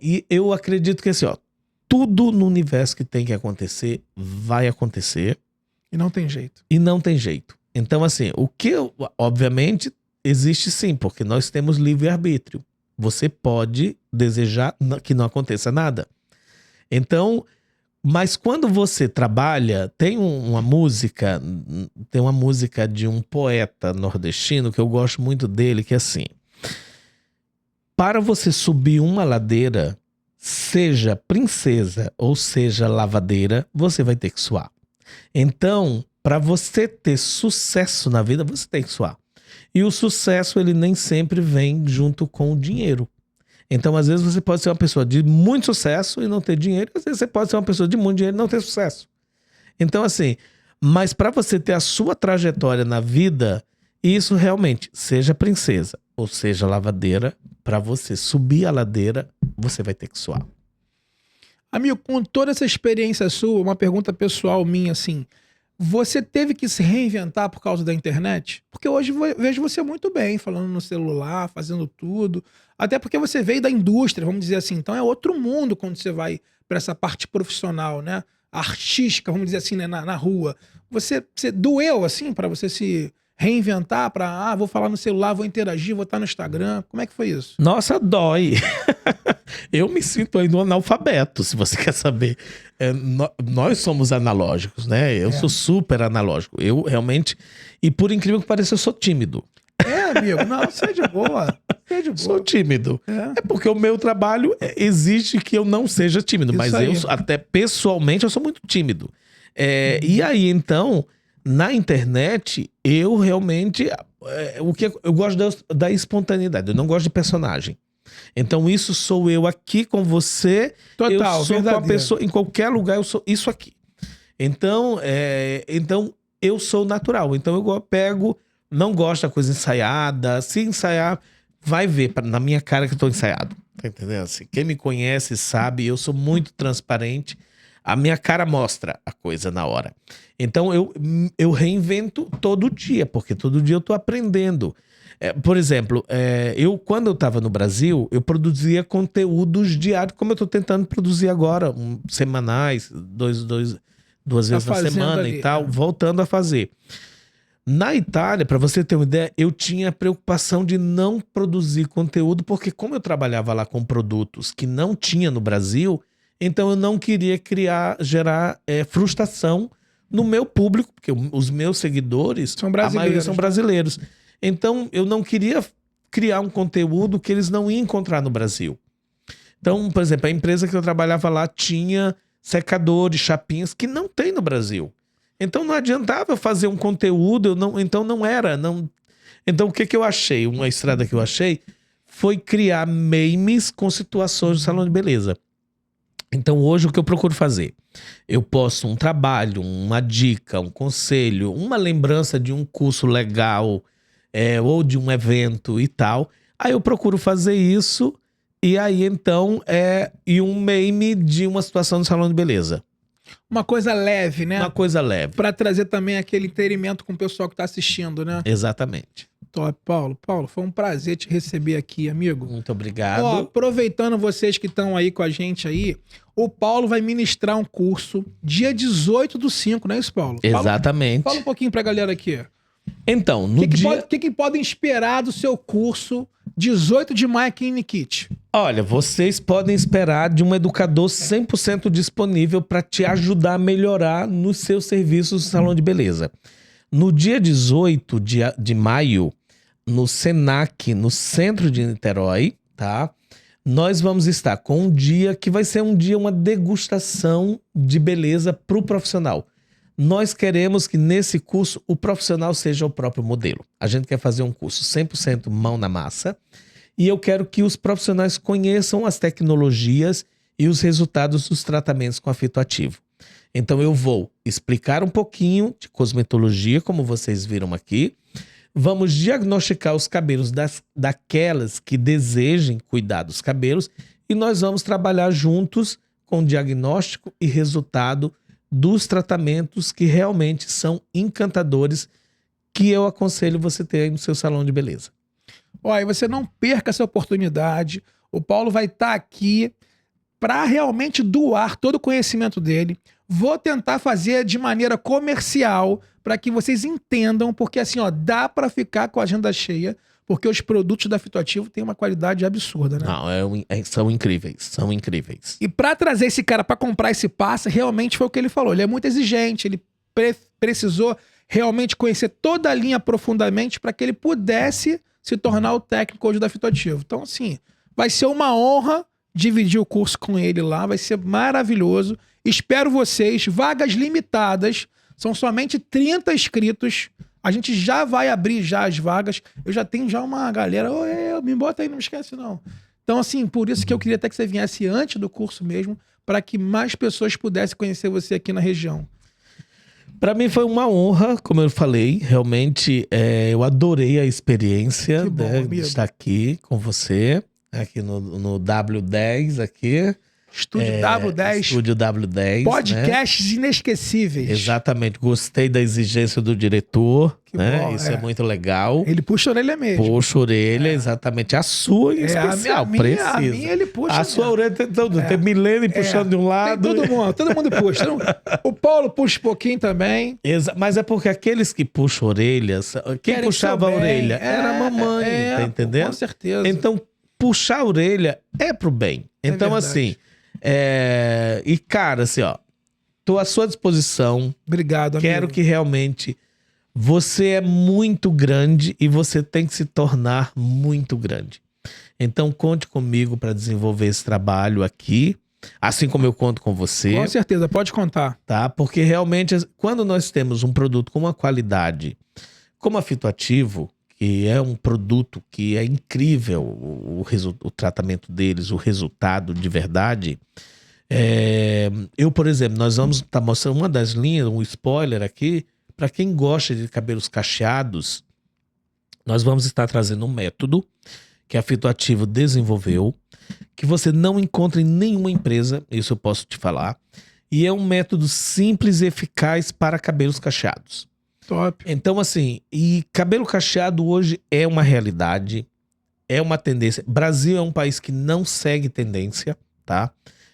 B: E eu acredito que assim, ó, tudo no universo que tem que acontecer, vai acontecer.
A: E não tem jeito.
B: E não tem jeito. Então, assim, obviamente, existe sim, porque nós temos livre-arbítrio. Você pode desejar que não aconteça nada. Então, mas quando você trabalha, tem uma música de um poeta nordestino que eu gosto muito dele, que é assim: para você subir uma ladeira, seja princesa ou seja lavadeira, você vai ter que suar. Então, para você ter sucesso na vida, você tem que suar. E o sucesso, ele nem sempre vem junto com o dinheiro. Então, às vezes, você pode ser uma pessoa de muito sucesso e não ter dinheiro. Às vezes, você pode ser uma pessoa de muito dinheiro e não ter sucesso. Então, assim, mas para você ter a sua trajetória na vida, isso realmente, seja princesa ou seja lavadeira, para você subir a ladeira, você vai ter que suar.
A: Amigo, com toda essa experiência sua, uma pergunta pessoal minha, assim, você teve que se reinventar por causa da internet? Porque hoje eu vejo você muito bem, falando no celular, fazendo tudo. Até porque você veio da indústria, vamos dizer assim. Então é outro mundo quando você vai para essa parte profissional, né? Artística, vamos dizer assim, né? Na rua. Você doeu, assim, para você se reinventar para, vou falar no celular, vou interagir, vou estar no Instagram. Como é que foi isso?
B: Nossa, dói. Eu me sinto ainda um analfabeto, se você quer saber. Nós somos analógicos, né? Eu sou super analógico. Eu realmente... E por incrível que pareça, eu sou tímido.
A: Amigo. Não, você é de boa. Você é de boa.
B: Sou tímido. É porque o meu trabalho exige que eu não seja tímido. Isso mas aí. Eu, até pessoalmente, eu sou muito tímido. E aí, então... Na internet, eu realmente... eu gosto da espontaneidade. Eu não gosto de personagem. Então, isso sou eu aqui com você.
A: Total,
B: eu sou
A: verdadeiro.
B: Com a pessoa, em qualquer lugar, eu sou isso aqui. Então, eu sou natural. Então, eu pego... Não gosto da coisa ensaiada. Se ensaiar, vai ver na minha cara que eu tô ensaiado. Tá entendendo? Assim, quem me conhece sabe, eu sou muito transparente. A minha cara mostra a coisa na hora. Então, eu reinvento todo dia, porque todo dia eu tô aprendendo. Por exemplo, quando eu estava no Brasil, eu produzia conteúdos diários, como eu tô tentando produzir agora, semanais, duas vezes na semana ali, e tal, voltando a fazer. Na Itália, para você ter uma ideia, eu tinha a preocupação de não produzir conteúdo, porque como eu trabalhava lá com produtos que não tinha no Brasil... Então eu não queria gerar frustração no meu público, porque os meus seguidores, a maioria são brasileiros. Então eu não queria criar um conteúdo que eles não iam encontrar no Brasil. Então, por exemplo, a empresa que eu trabalhava lá tinha secadores, chapinhas que não tem no Brasil. Então não adiantava eu fazer um conteúdo, então não era. Então o que eu achei? Uma estrada que eu achei foi criar memes com situações do salão de beleza. Então hoje o que eu procuro fazer? Eu posto um trabalho, uma dica, um conselho, uma lembrança de um curso legal ou de um evento e tal. Aí eu procuro fazer isso, e aí então e um meme de uma situação no salão de beleza.
A: Uma coisa leve, né?
B: Uma coisa leve.
A: Pra trazer também aquele entendimento com o pessoal que tá assistindo, né?
B: Exatamente.
A: Top, Paulo. Paulo, foi um prazer te receber aqui, amigo.
B: Muito obrigado.
A: Ó, aproveitando vocês que estão aí com a gente aí, o Paulo vai ministrar um curso dia 18/5, não é isso, Paulo?
B: Exatamente.
A: Fala um pouquinho pra galera aqui.
B: Então, no dia...
A: O que podem esperar do seu curso 18 de maio aqui em Nikit?
B: Olha, vocês podem esperar de um educador 100% disponível para te ajudar a melhorar nos seus serviços no salão de beleza. No dia 18 de maio, no Senac, no centro de Niterói, tá? Nós vamos estar com um dia que vai ser uma degustação de beleza para o profissional. Nós queremos que nesse curso o profissional seja o próprio modelo. A gente quer fazer um curso 100% mão na massa e eu quero que os profissionais conheçam as tecnologias e os resultados dos tratamentos com fitoativo. Então eu vou explicar um pouquinho de cosmetologia, como vocês viram aqui. Vamos diagnosticar os cabelos daquelas que desejem cuidar dos cabelos e nós vamos trabalhar juntos com diagnóstico e resultado dos tratamentos que realmente são encantadores, que eu aconselho você ter aí no seu salão de beleza.
A: Olha, você não perca essa oportunidade. O Paulo vai estar aqui para realmente doar todo o conhecimento dele. Vou tentar fazer de maneira comercial para que vocês entendam, porque assim, ó, dá para ficar com a agenda cheia, porque os produtos da Fitoativo têm uma qualidade absurda, né?
B: Não, são incríveis, são incríveis.
A: E para trazer esse cara para comprar esse passe, realmente foi o que ele falou. Ele é muito exigente, ele precisou realmente conhecer toda a linha profundamente para que ele pudesse se tornar o técnico hoje da Fitoativo. Então, assim, vai ser uma honra dividir o curso com ele lá, vai ser maravilhoso. Espero vocês, vagas limitadas, são somente 30 inscritos. A gente já vai abrir já as vagas. Eu já tenho já uma galera, me bota aí, não me esquece não. Então, assim, por isso que eu queria até que você viesse antes do curso mesmo, para que mais pessoas pudessem conhecer você aqui na região.
B: Para mim foi uma honra, como eu falei, realmente eu adorei a experiência,
A: Que bom,
B: né, de
A: amigo.
B: estar aqui com você, aqui no W10 aqui.
A: Estúdio W10.
B: Estúdio W10.
A: Podcasts
B: né?
A: inesquecíveis.
B: Exatamente. Gostei da exigência do diretor.
A: Que
B: né?
A: bom,
B: Isso é muito legal.
A: Ele puxa a orelha mesmo.
B: Puxa a orelha, exatamente. A sua em especial,
A: a
B: precisa.
A: minha ele puxa
B: a sua orelha tem tudo. Tem Milene puxando de um lado.
A: Tem todo mundo puxa. O Paulo puxa um pouquinho também.
B: Mas é porque aqueles que puxam orelhas, quem
A: Querem
B: puxava a
A: seu bem.
B: orelha era a mamãe, tá entendendo?
A: Com certeza.
B: Então, puxar a orelha é pro bem. Então,
A: verdade.
B: assim, e cara, assim, ó, tô à sua disposição.
A: Obrigado, amigo.
B: Quero que realmente você é muito grande e você tem que se tornar muito grande. Então, conte comigo para desenvolver esse trabalho aqui, assim como eu conto com você.
A: Com certeza, pode contar.
B: Tá? Porque realmente, quando nós temos um produto com uma qualidade como a Fitoativo, que é um produto que é incrível, o tratamento deles, o resultado de verdade. Eu, por exemplo, nós vamos estar mostrando uma das linhas, um spoiler aqui, para quem gosta de cabelos cacheados, nós vamos estar trazendo um método que a Fitoativo desenvolveu, que você não encontra em nenhuma empresa, isso eu posso te falar, e é um método simples e eficaz para cabelos cacheados.
A: Top.
B: Então, assim, e cabelo cacheado hoje é uma realidade, é uma tendência. Brasil é um país que não segue tendência, tá?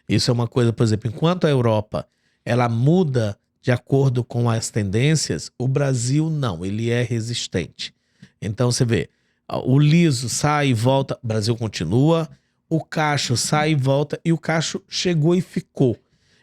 B: Isso é uma coisa, por exemplo, enquanto a Europa, ela muda de acordo com as tendências, o Brasil não, ele é resistente. Então, você vê, o liso sai e volta, o Brasil continua, o cacho sai e volta, e o cacho chegou e ficou.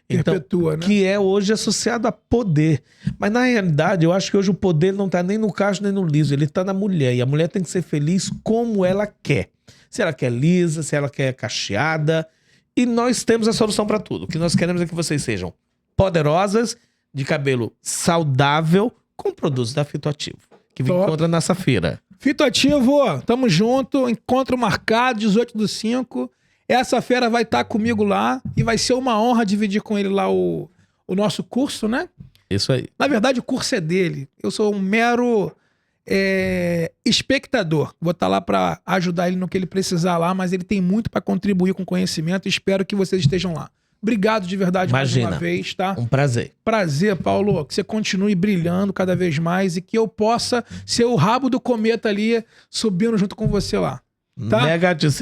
B: Então,
A: Perpetua, né?
B: que é hoje associado a poder. Mas na realidade, eu acho que hoje o poder não está nem no cacho nem no liso, ele está na mulher. E a mulher tem que ser feliz como ela quer. Se ela quer lisa, se ela quer cacheada. E nós temos a solução para tudo. O que nós queremos é que vocês sejam poderosas, de cabelo saudável, com produtos da Fitoativo, que encontra na Safira.
A: Fitoativo, tamo junto. Encontro marcado, 18/5. Essa fera vai estar comigo lá e vai ser uma honra dividir com ele lá o nosso curso, né?
B: Isso aí.
A: Na verdade, o curso é dele. Eu sou um mero espectador. Vou estar lá para ajudar ele no que ele precisar lá, mas ele tem muito para contribuir com conhecimento. Espero que vocês estejam lá. Obrigado de verdade mais uma vez, tá?
B: Um prazer.
A: Prazer, Paulo. Que você continue brilhando cada vez mais e que eu possa ser o rabo do cometa ali subindo junto com você lá. Tá?
B: Negativo.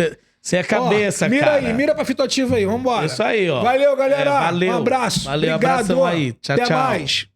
B: Você é cabeça,
A: mira
B: cara.
A: Aí, mira pra fitoativa aí. Vambora.
B: Isso aí, ó.
A: Valeu, galera.
B: Valeu.
A: Um abraço.
B: Valeu,
A: obrigado.
B: abração aí. Tchau,
A: Até
B: tchau.
A: mais.